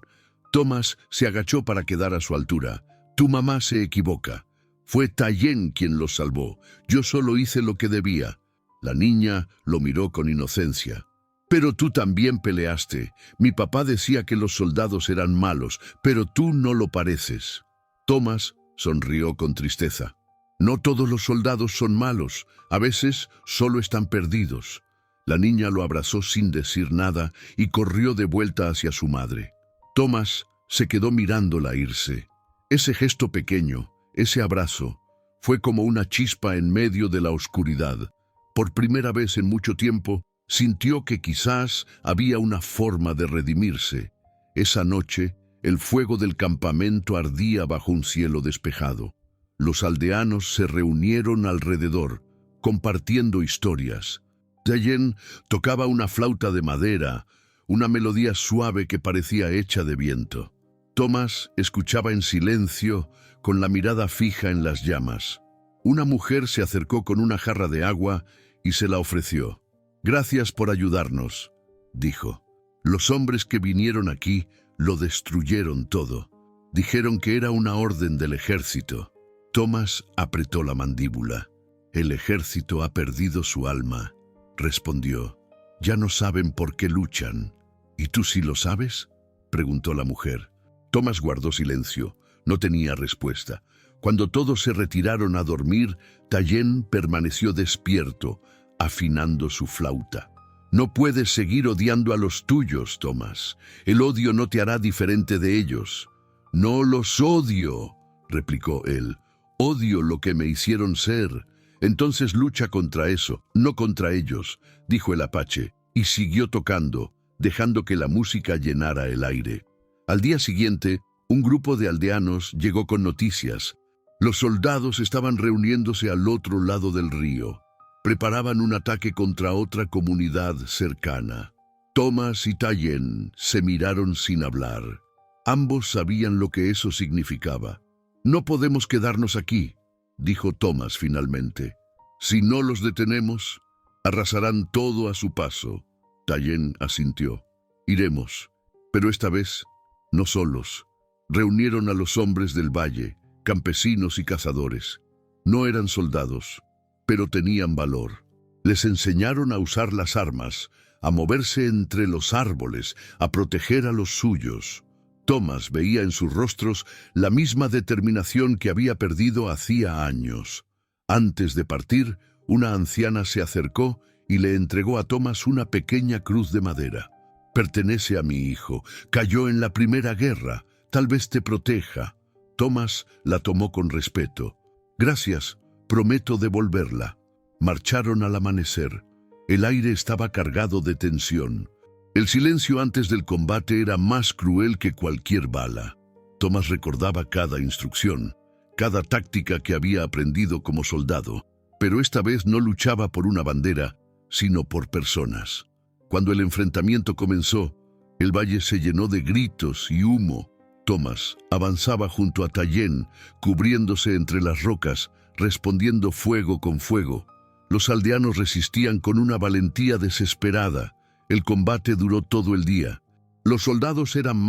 Thomas se agachó para quedar a su altura. «Tu mamá se equivoca. Fue Tayen quien los salvó. Yo solo hice lo que debía». La niña lo miró con inocencia. «Pero tú también peleaste. Mi papá decía que los soldados eran malos, pero tú no lo pareces». Thomas sonrió con tristeza. «No todos los soldados son malos. A veces solo están perdidos». La niña lo abrazó sin decir nada y corrió de vuelta hacia su madre. Thomas se quedó mirándola irse. Ese gesto pequeño, ese abrazo, fue como una chispa en medio de la oscuridad. Por primera vez en mucho tiempo, sintió que quizás había una forma de redimirse. Esa noche, el fuego del campamento ardía bajo un cielo despejado. Los aldeanos se reunieron alrededor, compartiendo historias. Tayen tocaba una flauta de madera, una melodía suave que parecía hecha de viento. Thomas escuchaba en silencio, con la mirada fija en las llamas. Una mujer se acercó con una jarra de agua y se la ofreció. «Gracias por ayudarnos», dijo. «Los hombres que vinieron aquí lo destruyeron todo. Dijeron que era una orden del ejército». Thomas apretó la mandíbula. «El ejército ha perdido su alma», respondió. «Ya no saben por qué luchan». «¿Y tú sí lo sabes?», preguntó la mujer. Thomas guardó silencio. No tenía respuesta. Cuando todos se retiraron a dormir, Tayen permaneció despierto, afinando su flauta. «No puedes seguir odiando a los tuyos, Thomas. El odio no te hará diferente de ellos». «No los odio», replicó él. «Odio lo que me hicieron ser». «Entonces lucha contra eso, no contra ellos», dijo el apache, y siguió tocando, dejando que la música llenara el aire. Al día siguiente, un grupo de aldeanos llegó con noticias. Los soldados estaban reuniéndose al otro lado del río. Preparaban un ataque contra otra comunidad cercana. Thomas y Tayen se miraron sin hablar. Ambos sabían lo que eso significaba. «No podemos quedarnos aquí», dijo Thomas finalmente. «Si no los detenemos, arrasarán todo a su paso». Tayen asintió. «Iremos, pero esta vez no solos». Reunieron a los hombres del valle, campesinos y cazadores. No eran soldados, pero tenían valor. Les enseñaron a usar las armas, a moverse entre los árboles, a proteger a los suyos. Thomas veía en sus rostros la misma determinación que había perdido hacía años. Antes de partir, una anciana se acercó y le entregó a Thomas una pequeña cruz de madera. «Pertenece a mi hijo. Cayó en la Primera Guerra. Tal vez te proteja». Thomas la tomó con respeto. «Gracias, prometo devolverla». Marcharon al amanecer. El aire estaba cargado de tensión. El silencio antes del combate era más cruel que cualquier bala. Thomas recordaba cada instrucción, cada táctica que había aprendido como soldado, pero esta vez no luchaba por una bandera, sino por personas. Cuando el enfrentamiento comenzó, el valle se llenó de gritos y humo. Thomas avanzaba junto a Tayen, cubriéndose entre las rocas, respondiendo fuego con fuego. Los aldeanos resistían con una valentía desesperada. El combate duró todo el día. Los soldados eran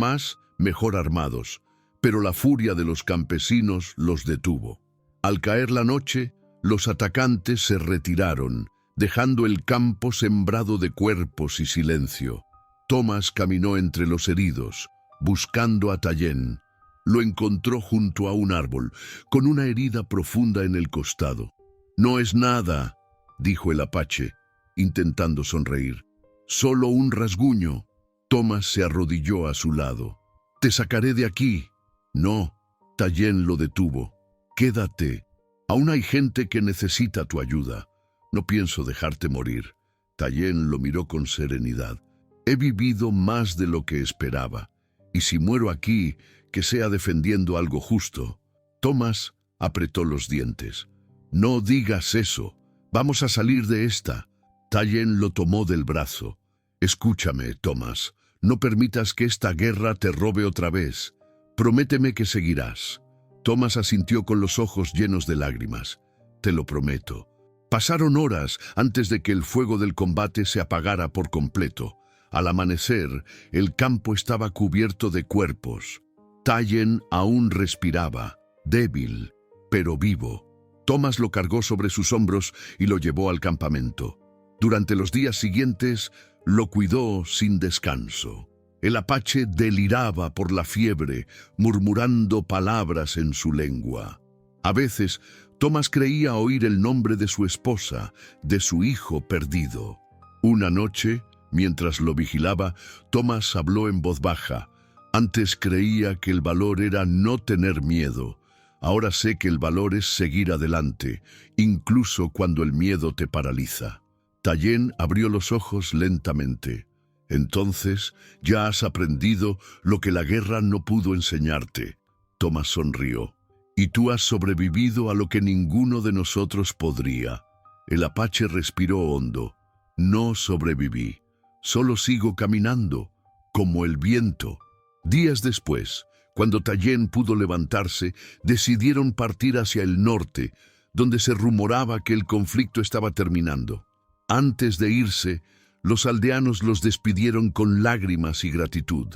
mejor armados, pero la furia de los campesinos los detuvo. Al caer la noche, los atacantes se retiraron, dejando el campo sembrado de cuerpos y silencio. Thomas caminó entre los heridos, buscando a Tayen. Lo encontró junto a un árbol, con una herida profunda en el costado. «No es nada», dijo el apache, intentando sonreír. «Solo un rasguño». Thomas se arrodilló a su lado. «Te sacaré de aquí». «No», Tayen lo detuvo. «Quédate. Aún hay gente que necesita tu ayuda. No pienso dejarte morir». Tayen lo miró con serenidad. «He vivido más de lo que esperaba. Y si muero aquí, que sea defendiendo algo justo». Thomas apretó los dientes. «No digas eso. Vamos a salir de esta». Tayen lo tomó del brazo. Escúchame, Thomas. No permitas que esta guerra te robe otra vez. Prométeme que seguirás. Thomas asintió con los ojos llenos de lágrimas. Te lo prometo. Pasaron horas antes de que el fuego del combate se apagara por completo. Al amanecer, el campo estaba cubierto de cuerpos. Tayen aún respiraba, débil, pero vivo. Thomas lo cargó sobre sus hombros y lo llevó al campamento. Durante los días siguientes, lo cuidó sin descanso. El apache deliraba por la fiebre, murmurando palabras en su lengua. A veces, Thomas creía oír el nombre de su esposa, de su hijo perdido. Una noche, mientras lo vigilaba, Thomas habló en voz baja. Antes creía que el valor era no tener miedo. Ahora sé que el valor es seguir adelante, incluso cuando el miedo te paraliza. Tayen abrió los ojos lentamente. Entonces, ya has aprendido lo que la guerra no pudo enseñarte. Thomas sonrió. Y tú has sobrevivido a lo que ninguno de nosotros podría. El apache respiró hondo. No sobreviví. Solo sigo caminando, como el viento. Días después, cuando Tayen pudo levantarse, decidieron partir hacia el norte, donde se rumoraba que el conflicto estaba terminando. Antes de irse, los aldeanos los despidieron con lágrimas y gratitud.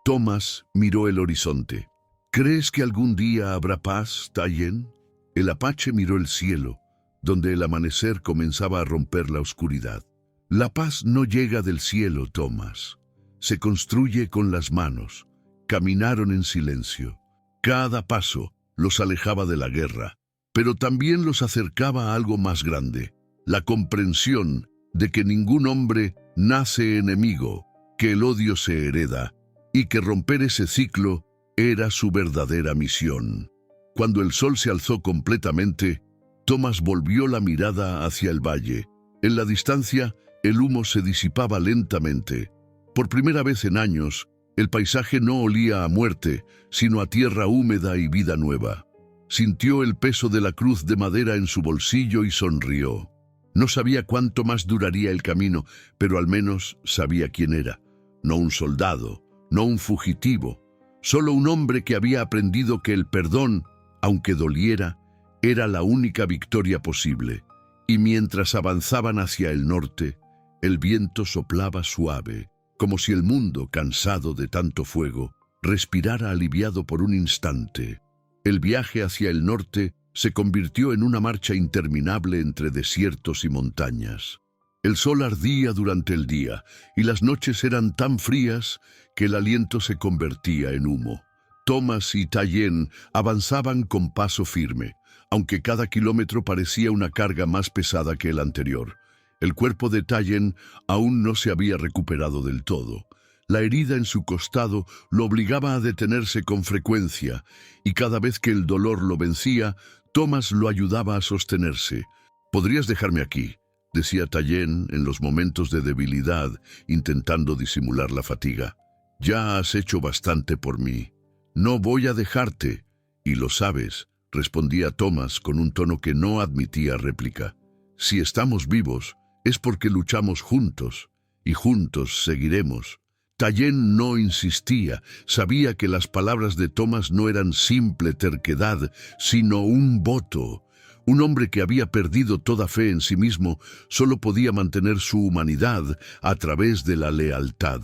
Thomas miró el horizonte. ¿Crees que algún día habrá paz, Tayen? El apache miró el cielo, donde el amanecer comenzaba a romper la oscuridad. La paz no llega del cielo, Thomas. Se construye con las manos. Caminaron en silencio. Cada paso los alejaba de la guerra, pero también los acercaba a algo más grande. La comprensión de que ningún hombre nace enemigo, que el odio se hereda, y que romper ese ciclo era su verdadera misión. Cuando el sol se alzó completamente, Thomas volvió la mirada hacia el valle. En la distancia, el humo se disipaba lentamente. Por primera vez en años, el paisaje no olía a muerte, sino a tierra húmeda y vida nueva. Sintió el peso de la cruz de madera en su bolsillo y sonrió. No sabía cuánto más duraría el camino, pero al menos sabía quién era. No un soldado, no un fugitivo, solo un hombre que había aprendido que el perdón, aunque doliera, era la única victoria posible. Y mientras avanzaban hacia el norte, el viento soplaba suave, como si el mundo, cansado de tanto fuego, respirara aliviado por un instante. El viaje hacia el norte se convirtió en una marcha interminable entre desiertos y montañas. El sol ardía durante el día y las noches eran tan frías que el aliento se convertía en humo. Thomas y Tayen avanzaban con paso firme, aunque cada kilómetro parecía una carga más pesada que el anterior. El cuerpo de Tayen aún no se había recuperado del todo. La herida en su costado lo obligaba a detenerse con frecuencia, y cada vez que el dolor lo vencía, Thomas lo ayudaba a sostenerse. «Podrías dejarme aquí», decía Tayen en los momentos de debilidad, intentando disimular la fatiga. «Ya has hecho bastante por mí. No voy a dejarte, y lo sabes», respondía Thomas con un tono que no admitía réplica. «Si estamos vivos, es porque luchamos juntos, y juntos seguiremos». Tayen no insistía, sabía que las palabras de Thomas no eran simple terquedad, sino un voto. Un hombre que había perdido toda fe en sí mismo solo podía mantener su humanidad a través de la lealtad.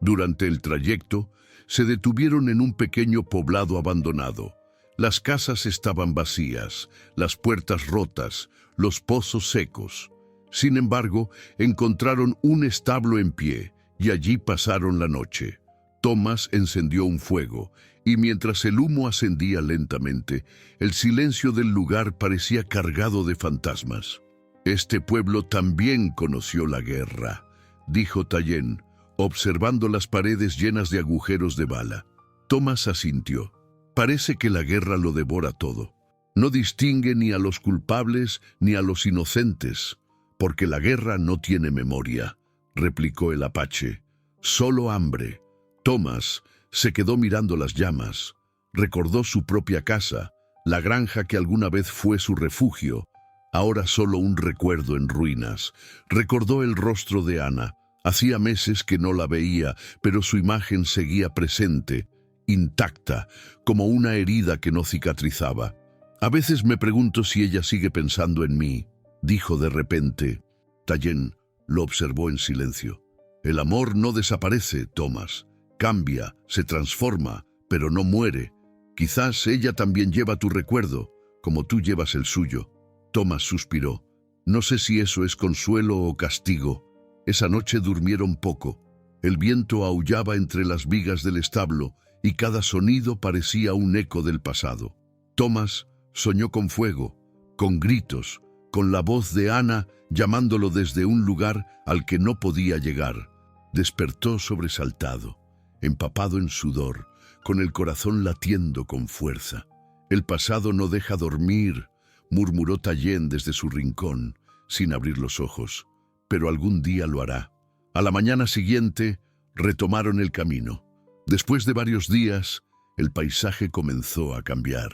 Durante el trayecto, se detuvieron en un pequeño poblado abandonado. Las casas estaban vacías, las puertas rotas, los pozos secos. Sin embargo, encontraron un establo en pie, y allí pasaron la noche. Thomas encendió un fuego, y mientras el humo ascendía lentamente, el silencio del lugar parecía cargado de fantasmas. «Este pueblo también conoció la guerra», dijo Tayen, observando las paredes llenas de agujeros de bala. Thomas asintió. «Parece que la guerra lo devora todo. No distingue ni a los culpables ni a los inocentes, porque la guerra no tiene memoria», replicó el apache. «Solo hambre». Thomas se quedó mirando las llamas. Recordó su propia casa, la granja que alguna vez fue su refugio. ahora solo un recuerdo en ruinas. Recordó el rostro de Ana. Hacía meses que no la veía, pero su imagen seguía presente, intacta, como una herida que no cicatrizaba. A veces me pregunto si ella sigue pensando en mí, dijo de repente. Tayen lo observó en silencio. El amor no desaparece, Thomas. Cambia, se transforma, pero no muere. Quizás ella también lleva tu recuerdo, como tú llevas el suyo. Thomas suspiró. No sé si eso es consuelo o castigo. Esa noche durmieron poco. El viento aullaba entre las vigas del establo y cada sonido parecía un eco del pasado. Thomas soñó con fuego, con gritos, con la voz de Ana llamándolo desde un lugar al que no podía llegar. Despertó sobresaltado, empapado en sudor, con el corazón latiendo con fuerza. El pasado no deja dormir, murmuró Tayen desde su rincón, sin abrir los ojos. Pero algún día lo hará. A la mañana siguiente, retomaron el camino. Después de varios días, el paisaje comenzó a cambiar.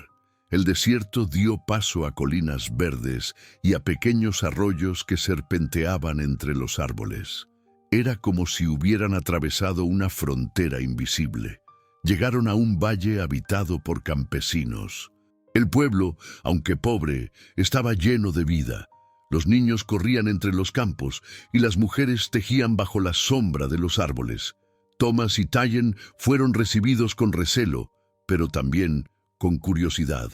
El desierto dio paso a colinas verdes y a pequeños arroyos que serpenteaban entre los árboles. Era como si hubieran atravesado una frontera invisible. Llegaron a un valle habitado por campesinos. El pueblo, aunque pobre, estaba lleno de vida. Los niños corrían entre los campos y las mujeres tejían bajo la sombra de los árboles. Thomas y Tayen fueron recibidos con recelo, pero también con curiosidad.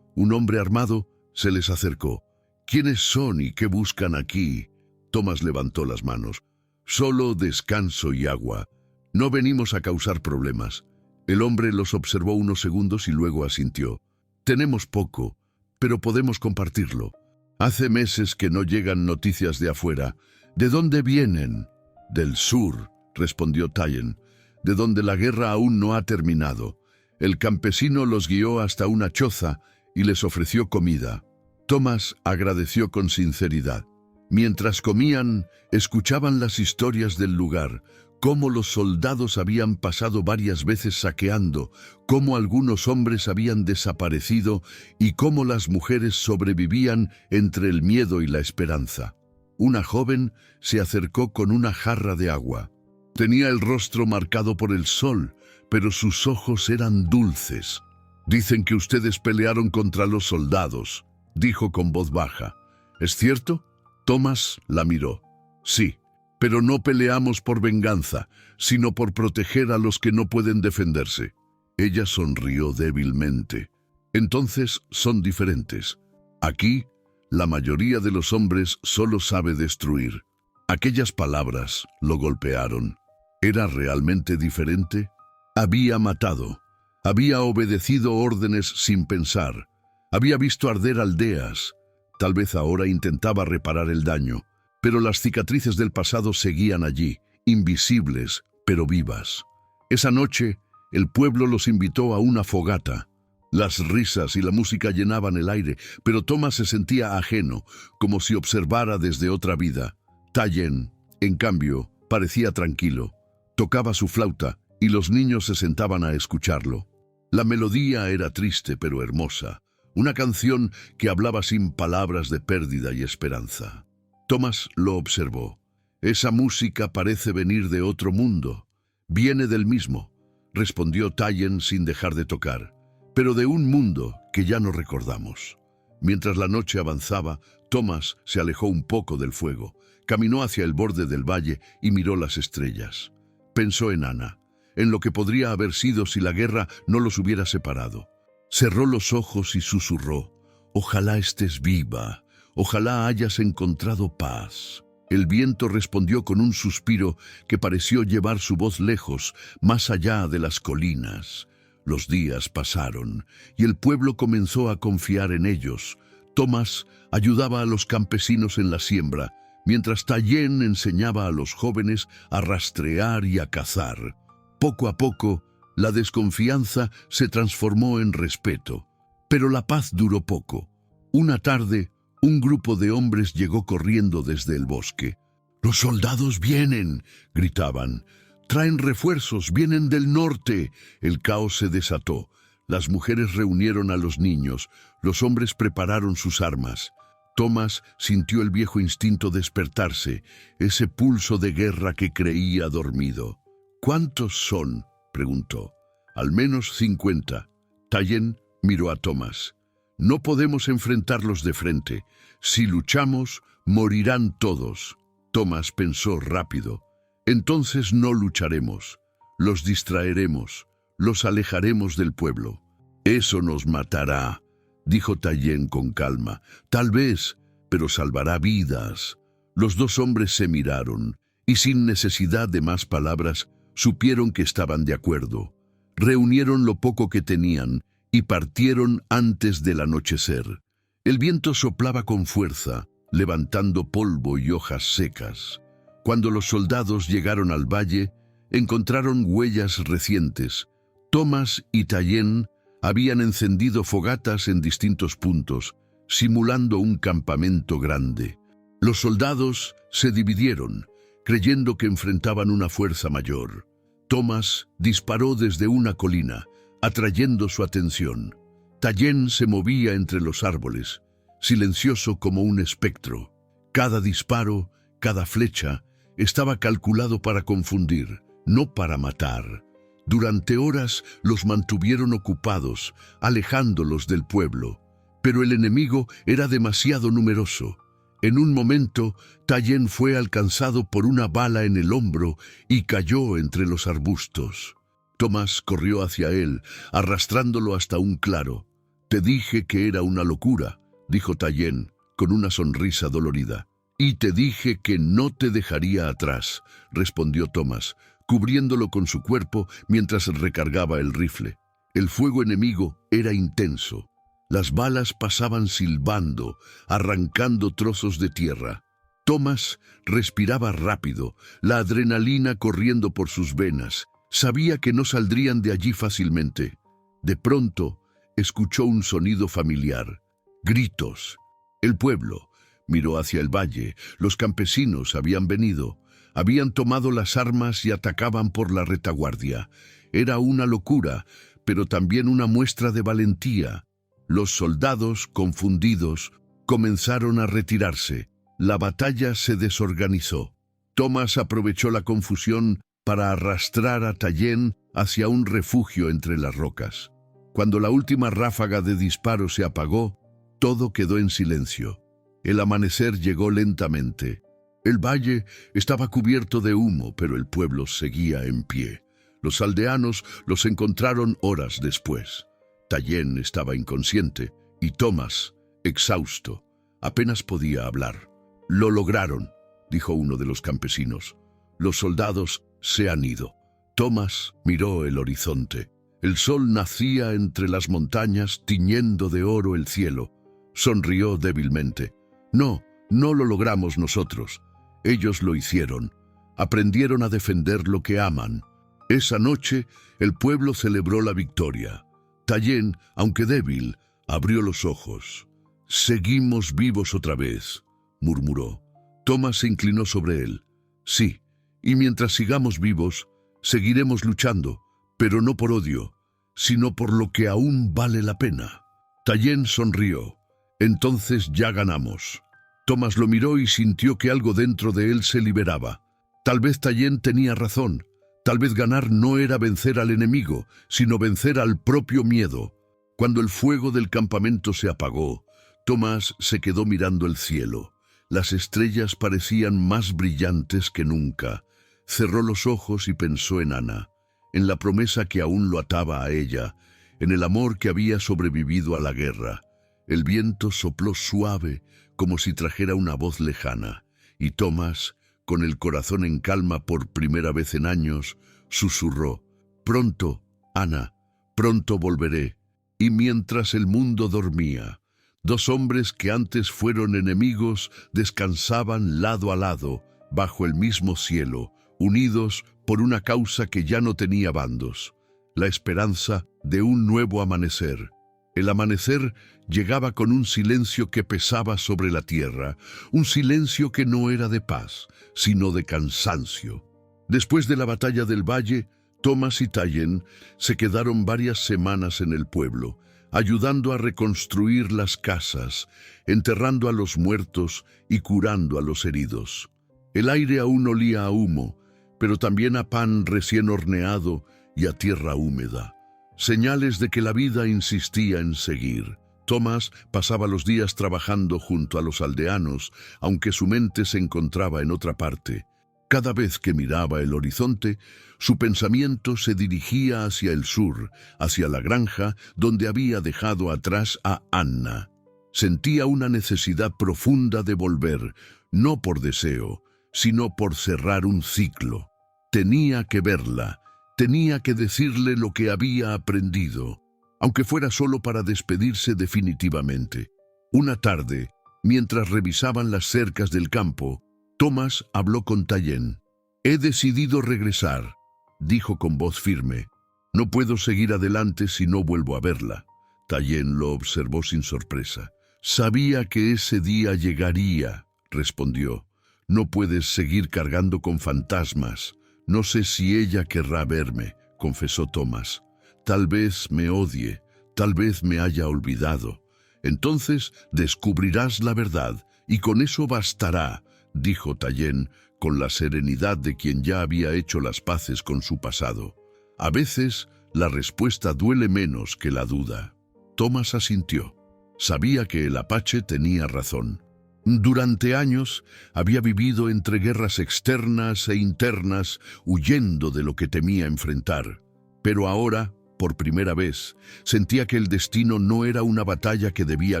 Un hombre armado se les acercó. ¿Quiénes son y qué buscan aquí? Thomas levantó las manos. Solo descanso y agua. No venimos a causar problemas. El hombre los observó unos segundos y luego asintió. Tenemos poco, pero podemos compartirlo. Hace meses que no llegan noticias de afuera. ¿De dónde vienen? Del sur, respondió Tayen, de donde la guerra aún no ha terminado. El campesino los guió hasta una choza y les ofreció comida. Thomas agradeció con sinceridad. Mientras comían, escuchaban las historias del lugar, cómo los soldados habían pasado varias veces saqueando, cómo algunos hombres habían desaparecido y cómo las mujeres sobrevivían entre el miedo y la esperanza. Una joven se acercó con una jarra de agua. Tenía el rostro marcado por el sol, pero sus ojos eran dulces. «Dicen que ustedes pelearon contra los soldados», dijo con voz baja. «¿Es cierto?» Thomas la miró. «Sí. Pero no peleamos por venganza, sino por proteger a los que no pueden defenderse». Ella sonrió débilmente. «Entonces son diferentes. Aquí, la mayoría de los hombres solo sabe destruir». Aquellas palabras lo golpearon. ¿Era realmente diferente? Había matado. Había obedecido órdenes sin pensar. Había visto arder aldeas. Tal vez ahora intentaba reparar el daño. Pero las cicatrices del pasado seguían allí, invisibles, pero vivas. Esa noche, el pueblo los invitó a una fogata. Las risas y la música llenaban el aire, pero Thomas se sentía ajeno, como si observara desde otra vida. Tayen, en cambio, parecía tranquilo. Tocaba su flauta y los niños se sentaban a escucharlo. La melodía era triste pero hermosa, una canción que hablaba sin palabras de pérdida y esperanza. Thomas lo observó. «Esa música parece venir de otro mundo». «Viene del mismo», respondió Tayen sin dejar de tocar, «pero de un mundo que ya no recordamos». Mientras la noche avanzaba, Thomas se alejó un poco del fuego, caminó hacia el borde del valle y miró las estrellas. Pensó en Ana, en lo que podría haber sido si la guerra no los hubiera separado. Cerró los ojos y susurró: «Ojalá estés viva. Ojalá hayas encontrado paz». El viento respondió con un suspiro que pareció llevar su voz lejos, más allá de las colinas. Los días pasaron y el pueblo comenzó a confiar en ellos. Thomas ayudaba a los campesinos en la siembra, mientras Tayen enseñaba a los jóvenes a rastrear y a cazar. Poco a poco, la desconfianza se transformó en respeto, pero la paz duró poco. Una tarde, un grupo de hombres llegó corriendo desde el bosque. «¡Los soldados vienen!», gritaban. «¡Traen refuerzos! ¡Vienen del norte!». El caos se desató. Las mujeres reunieron a los niños. Los hombres prepararon sus armas. Tomás sintió el viejo instinto despertarse, ese pulso de guerra que creía dormido. —¿Cuántos son? —preguntó. —Al menos 50. Tayen miró a Tomás. —No podemos enfrentarlos de frente. Si luchamos, morirán todos. Tomás pensó rápido. —Entonces no lucharemos. Los distraeremos. Los alejaremos del pueblo. —Eso nos matará —dijo Tayen con calma—. Tal vez, pero salvará vidas. Los dos hombres se miraron, y sin necesidad de más palabras, supieron que estaban de acuerdo. Reunieron lo poco que tenían y partieron antes del anochecer. El viento soplaba con fuerza, levantando polvo y hojas secas. Cuando los soldados llegaron al valle, encontraron huellas recientes. Tomás y Tayen habían encendido fogatas en distintos puntos, simulando un campamento grande. Los soldados se dividieron, creyendo que enfrentaban una fuerza mayor. Tomás disparó desde una colina, atrayendo su atención. Tayen se movía entre los árboles, silencioso como un espectro. Cada disparo, cada flecha, estaba calculado para confundir, no para matar. Durante horas los mantuvieron ocupados, alejándolos del pueblo. Pero el enemigo era demasiado numeroso. En un momento, Tayen fue alcanzado por una bala en el hombro y cayó entre los arbustos. Tomás corrió hacia él, arrastrándolo hasta un claro. «Te dije que era una locura», dijo Tayen, con una sonrisa dolorida. «Y te dije que no te dejaría atrás», respondió Tomás, cubriéndolo con su cuerpo mientras recargaba el rifle. El fuego enemigo era intenso. Las balas pasaban silbando, arrancando trozos de tierra. Tomás respiraba rápido, la adrenalina corriendo por sus venas. Sabía que no saldrían de allí fácilmente. De pronto, escuchó un sonido familiar. Gritos. El pueblo miró hacia el valle. Los campesinos habían venido. Habían tomado las armas y atacaban por la retaguardia. Era una locura, pero también una muestra de valentía. Los soldados, confundidos, comenzaron a retirarse. La batalla se desorganizó. Tomás aprovechó la confusión para arrastrar a Tayen hacia un refugio entre las rocas. Cuando la última ráfaga de disparo se apagó, todo quedó en silencio. El amanecer llegó lentamente. El valle estaba cubierto de humo, pero el pueblo seguía en pie. Los aldeanos los encontraron horas después. Tayen estaba inconsciente y Tomás, exhausto, apenas podía hablar. «Lo lograron», dijo uno de los campesinos. «Los soldados se han ido». Tomás miró el horizonte. El sol nacía entre las montañas, tiñendo de oro el cielo. Sonrió débilmente. «No, no lo logramos nosotros. Ellos lo hicieron. Aprendieron a defender lo que aman». Esa noche, el pueblo celebró la victoria. Tayen, aunque débil, abrió los ojos. «Seguimos vivos otra vez», murmuró. Tomás se inclinó sobre él. «Sí, y mientras sigamos vivos, seguiremos luchando, pero no por odio, sino por lo que aún vale la pena». Tayen sonrió. «Entonces ya ganamos». Tomás lo miró y sintió que algo dentro de él se liberaba. Tal vez Tayen tenía razón. Tal vez ganar no era vencer al enemigo, sino vencer al propio miedo. Cuando el fuego del campamento se apagó, Tomás se quedó mirando el cielo. Las estrellas parecían más brillantes que nunca. Cerró los ojos y pensó en Ana, en la promesa que aún lo ataba a ella, en el amor que había sobrevivido a la guerra. El viento sopló suave, como si trajera una voz lejana, y Tomás, con el corazón en calma por primera vez en años, susurró: «Pronto, Ana, pronto volveré». Y mientras el mundo dormía, dos hombres que antes fueron enemigos descansaban lado a lado, bajo el mismo cielo, unidos por una causa que ya no tenía bandos, la esperanza de un nuevo amanecer. El amanecer llegaba con un silencio que pesaba sobre la tierra, un silencio que no era de paz, sino de cansancio. Después de la batalla del valle, Tomás y Tayen se quedaron varias semanas en el pueblo, ayudando a reconstruir las casas, enterrando a los muertos y curando a los heridos. El aire aún olía a humo, pero también a pan recién horneado y a tierra húmeda. Señales de que la vida insistía en seguir. Thomas pasaba los días trabajando junto a los aldeanos, aunque su mente se encontraba en otra parte. Cada vez que miraba el horizonte, su pensamiento se dirigía hacia el sur, hacia la granja donde había dejado atrás a Anna. Sentía una necesidad profunda de volver, no por deseo, sino por cerrar un ciclo. Tenía que verla, tenía que decirle lo que había aprendido, aunque fuera solo para despedirse definitivamente. Una tarde, mientras revisaban las cercas del campo, Thomas habló con Tayen. «He decidido regresar», dijo con voz firme. «No puedo seguir adelante si no vuelvo a verla». Tayen lo observó sin sorpresa. «Sabía que ese día llegaría», respondió. «No puedes seguir cargando con fantasmas. No sé si ella querrá verme», confesó Thomas. «Tal vez me odie, tal vez me haya olvidado. Entonces descubrirás la verdad, y con eso bastará», dijo Tayen con la serenidad de quien ya había hecho las paces con su pasado. A veces la respuesta duele menos que la duda. Thomas asintió. Sabía que el apache tenía razón. Durante años había vivido entre guerras externas e internas, huyendo de lo que temía enfrentar. Pero ahora, por primera vez, sentía que el destino no era una batalla que debía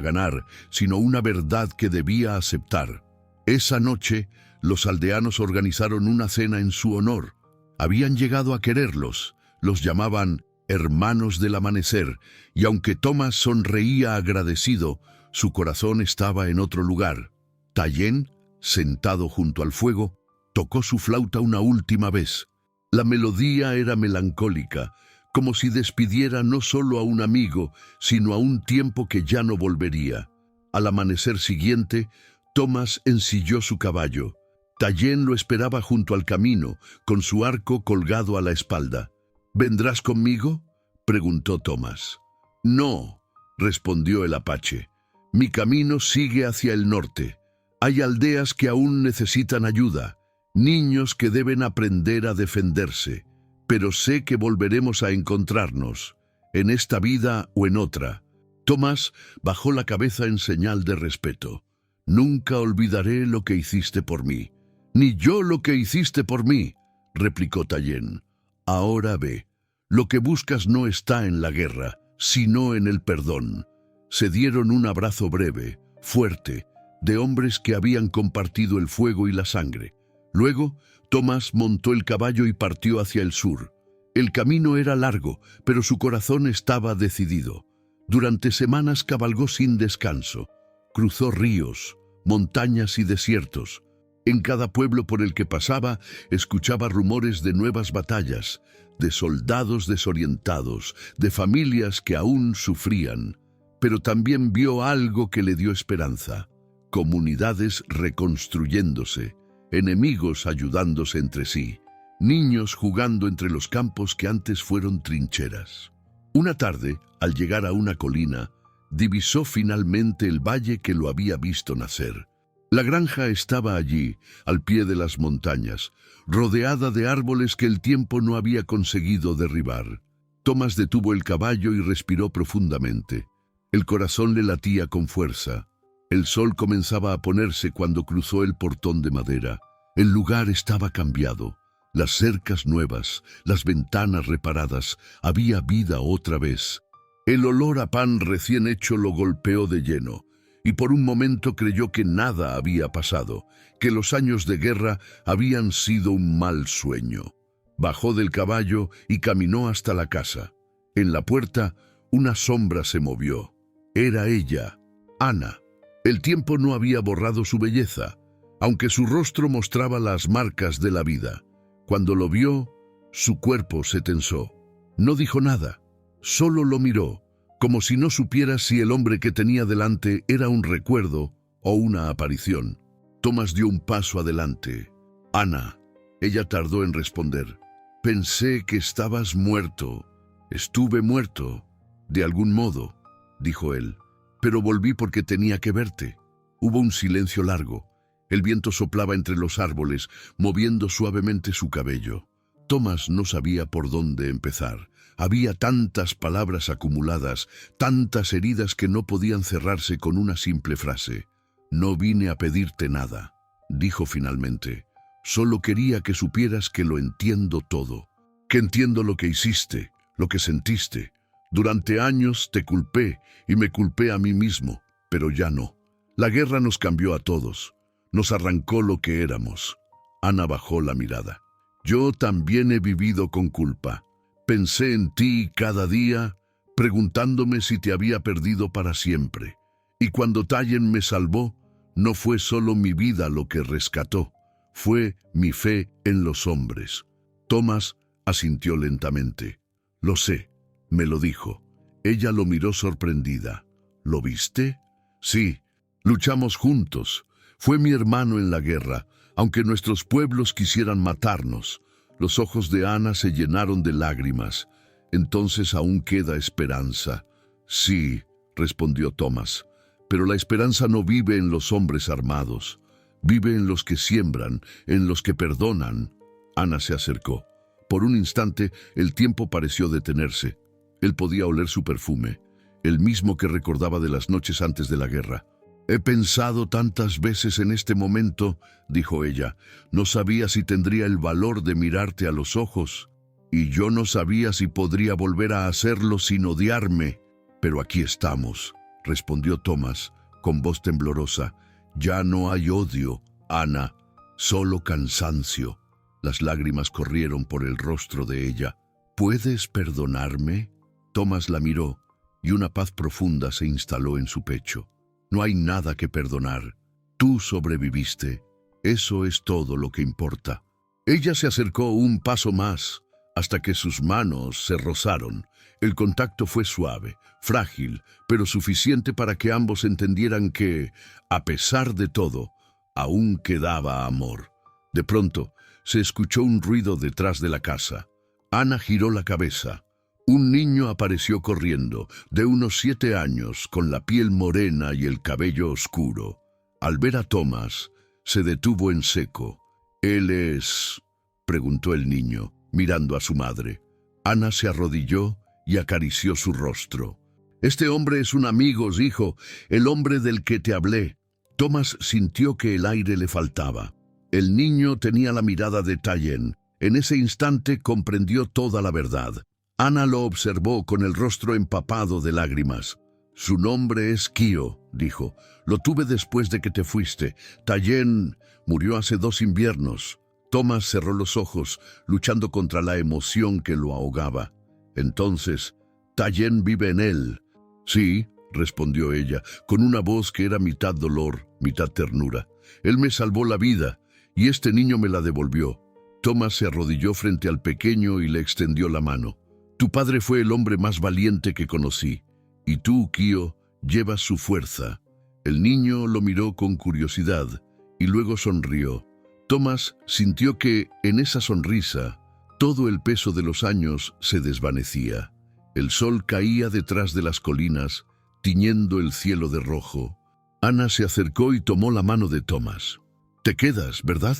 ganar, sino una verdad que debía aceptar. Esa noche, los aldeanos organizaron una cena en su honor. Habían llegado a quererlos, los llamaban hermanos del amanecer, y aunque Thomas sonreía agradecido, su corazón estaba en otro lugar. Tayen, sentado junto al fuego, tocó su flauta una última vez. La melodía era melancólica, como si despidiera no solo a un amigo, sino a un tiempo que ya no volvería. Al amanecer siguiente, Thomas ensilló su caballo. Tayen lo esperaba junto al camino, con su arco colgado a la espalda. «¿Vendrás conmigo?», preguntó Thomas. «No», respondió el apache. «Mi camino sigue hacia el norte. Hay aldeas que aún necesitan ayuda, niños que deben aprender a defenderse. Pero sé que volveremos a encontrarnos, en esta vida o en otra». Thomas bajó la cabeza en señal de respeto. «Nunca olvidaré lo que hiciste por mí». «Ni yo lo que hiciste por mí», replicó Tayen. «Ahora ve, lo que buscas no está en la guerra, sino en el perdón». Se dieron un abrazo breve, fuerte, de hombres que habían compartido el fuego y la sangre. Luego, Thomas montó el caballo y partió hacia el sur. El camino era largo, pero su corazón estaba decidido. Durante semanas cabalgó sin descanso. Cruzó ríos, montañas y desiertos. En cada pueblo por el que pasaba, escuchaba rumores de nuevas batallas, de soldados desorientados, de familias que aún sufrían. Pero también vio algo que le dio esperanza: comunidades reconstruyéndose, enemigos ayudándose entre sí, niños jugando entre los campos que antes fueron trincheras. Una tarde, al llegar a una colina, divisó finalmente el valle que lo había visto nacer. La granja estaba allí, al pie de las montañas, rodeada de árboles que el tiempo no había conseguido derribar. Thomas detuvo el caballo y respiró profundamente. El corazón le latía con fuerza. El sol comenzaba a ponerse cuando cruzó el portón de madera. El lugar estaba cambiado. Las cercas nuevas, las ventanas reparadas, había vida otra vez. El olor a pan recién hecho lo golpeó de lleno, y por un momento creyó que nada había pasado, que los años de guerra habían sido un mal sueño. Bajó del caballo y caminó hasta la casa. En la puerta, una sombra se movió. Era ella, Anna. El tiempo no había borrado su belleza, aunque su rostro mostraba las marcas de la vida. Cuando lo vio, su cuerpo se tensó. No dijo nada, solo lo miró, como si no supiera si el hombre que tenía delante era un recuerdo o una aparición. Thomas dio un paso adelante. «Anna», ella tardó en responder. «Pensé que estabas muerto. Estuve muerto, de algún modo». dijo él, pero volví porque tenía que verte. Hubo un silencio largo. El viento soplaba entre los árboles, moviendo suavemente su cabello. Thomas no sabía por dónde empezar. Había tantas palabras acumuladas, tantas heridas que no podían cerrarse con una simple frase. «No vine a pedirte nada», dijo finalmente. «Solo quería que supieras que lo entiendo todo, que entiendo lo que hiciste, lo que sentiste. Durante años te culpé y me culpé a mí mismo, pero ya no. La guerra nos cambió a todos, nos arrancó lo que éramos». Ana bajó la mirada. «Yo también he vivido con culpa. Pensé en ti cada día, preguntándome si te había perdido para siempre. Y cuando Tallen me salvó, no fue solo mi vida lo que rescató, fue mi fe en los hombres». Thomas asintió lentamente. «Lo sé», me lo dijo. Ella lo miró sorprendida. «¿Lo viste?» «Sí, luchamos juntos. Fue mi hermano en la guerra, aunque nuestros pueblos quisieran matarnos». Los ojos de Ana se llenaron de lágrimas. «Entonces aún queda esperanza». «Sí», respondió Thomas, «pero la esperanza no vive en los hombres armados. Vive en los que siembran, en los que perdonan». Ana se acercó. Por un instante, el tiempo pareció detenerse. Él podía oler su perfume, el mismo que recordaba de las noches antes de la guerra. «He pensado tantas veces en este momento», dijo ella. «No sabía si tendría el valor de mirarte a los ojos, y yo no sabía si podría volver a hacerlo sin odiarme. Pero aquí estamos», respondió Thomas, con voz temblorosa. «Ya no hay odio, Ana, solo cansancio». Las lágrimas corrieron por el rostro de ella. «¿Puedes perdonarme?» Thomas la miró, y una paz profunda se instaló en su pecho. «No hay nada que perdonar. Tú sobreviviste. Eso es todo lo que importa». Ella se acercó un paso más, hasta que sus manos se rozaron. El contacto fue suave, frágil, pero suficiente para que ambos entendieran que, a pesar de todo, aún quedaba amor. De pronto, se escuchó un ruido detrás de la casa. Ana giró la cabeza. Un niño apareció corriendo, de unos 7 años, con la piel morena y el cabello oscuro. Al ver a Thomas, se detuvo en seco. «¿Él es?», preguntó el niño, mirando a su madre. Ana se arrodilló y acarició su rostro. «Este hombre es un amigo, hijo, el hombre del que te hablé». Thomas sintió que el aire le faltaba. El niño tenía la mirada de Tallen. En ese instante comprendió toda la verdad. Ana lo observó con el rostro empapado de lágrimas. «Su nombre es Kio», dijo. «Lo tuve después de que te fuiste. Tallen murió hace 2 inviernos». Thomas cerró los ojos, luchando contra la emoción que lo ahogaba. «Entonces, Tallen vive en él». «Sí», respondió ella, con una voz que era mitad dolor, mitad ternura. «Él me salvó la vida, y este niño me la devolvió». Thomas se arrodilló frente al pequeño y le extendió la mano. «Tu padre fue el hombre más valiente que conocí, y tú, Kio, llevas su fuerza». El niño lo miró con curiosidad y luego sonrió. Thomas sintió que, en esa sonrisa, todo el peso de los años se desvanecía. El sol caía detrás de las colinas, tiñendo el cielo de rojo. Ana se acercó y tomó la mano de Thomas. «¿Te quedas, verdad?»,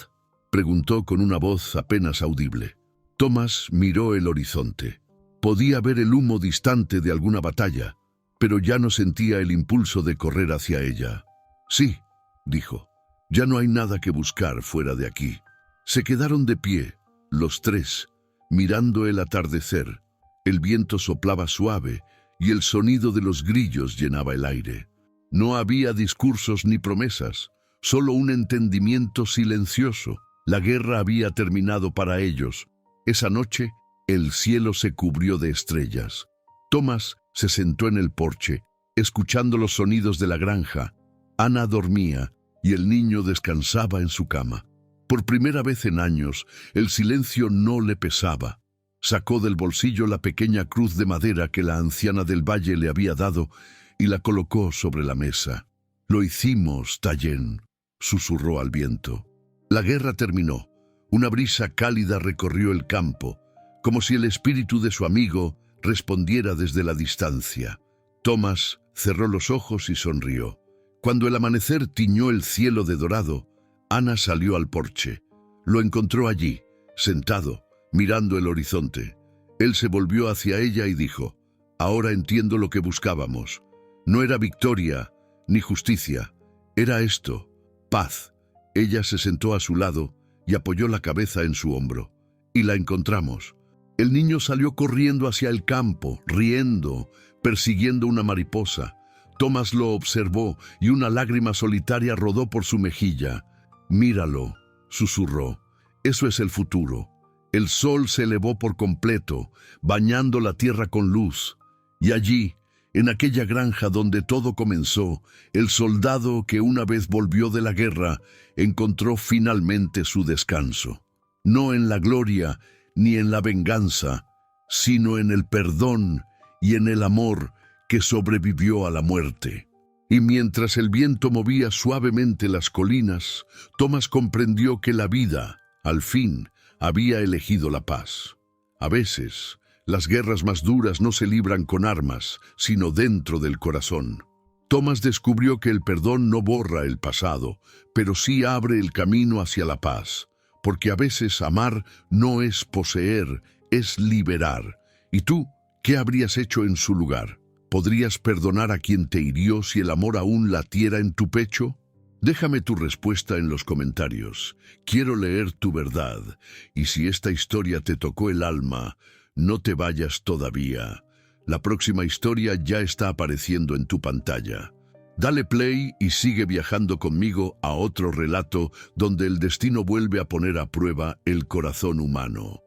preguntó con una voz apenas audible. Thomas miró el horizonte. Podía ver el humo distante de alguna batalla, pero ya no sentía el impulso de correr hacia ella. «Sí», dijo, «ya no hay nada que buscar fuera de aquí». Se quedaron de pie, los tres, mirando el atardecer. El viento soplaba suave y el sonido de los grillos llenaba el aire. No había discursos ni promesas, solo un entendimiento silencioso. La guerra había terminado para ellos. Esa noche, el cielo se cubrió de estrellas. Thomas se sentó en el porche, escuchando los sonidos de la granja. Ana dormía y el niño descansaba en su cama. Por primera vez en años, el silencio no le pesaba. Sacó del bolsillo la pequeña cruz de madera que la anciana del valle le había dado y la colocó sobre la mesa. «Lo hicimos, Tallen», susurró al viento. La guerra terminó. Una brisa cálida recorrió el campo, como si el espíritu de su amigo respondiera desde la distancia. Thomas cerró los ojos y sonrió. Cuando el amanecer tiñó el cielo de dorado, Ana salió al porche. Lo encontró allí, sentado, mirando el horizonte. Él se volvió hacia ella y dijo: «Ahora entiendo lo que buscábamos. No era victoria ni justicia, era esto, paz». Ella se sentó a su lado y apoyó la cabeza en su hombro. Y la encontramos. El niño salió corriendo hacia el campo, riendo, persiguiendo una mariposa. Thomas lo observó y una lágrima solitaria rodó por su mejilla. «Míralo», susurró, «eso es el futuro». El sol se elevó por completo, bañando la tierra con luz. Y allí, en aquella granja donde todo comenzó, el soldado que una vez volvió de la guerra encontró finalmente su descanso. No en la gloria ni en la venganza, sino en el perdón y en el amor que sobrevivió a la muerte. Y mientras el viento movía suavemente las colinas, Thomas comprendió que la vida, al fin, había elegido la paz. A veces, las guerras más duras no se libran con armas, sino dentro del corazón. Thomas descubrió que el perdón no borra el pasado, pero sí abre el camino hacia la paz, porque a veces amar no es poseer, es liberar. ¿Y tú, qué habrías hecho en su lugar? ¿Podrías perdonar a quien te hirió si el amor aún latiera en tu pecho? Déjame tu respuesta en los comentarios. Quiero leer tu verdad. Y si esta historia te tocó el alma, no te vayas todavía. La próxima historia ya está apareciendo en tu pantalla. Dale play y sigue viajando conmigo a otro relato donde el destino vuelve a poner a prueba el corazón humano.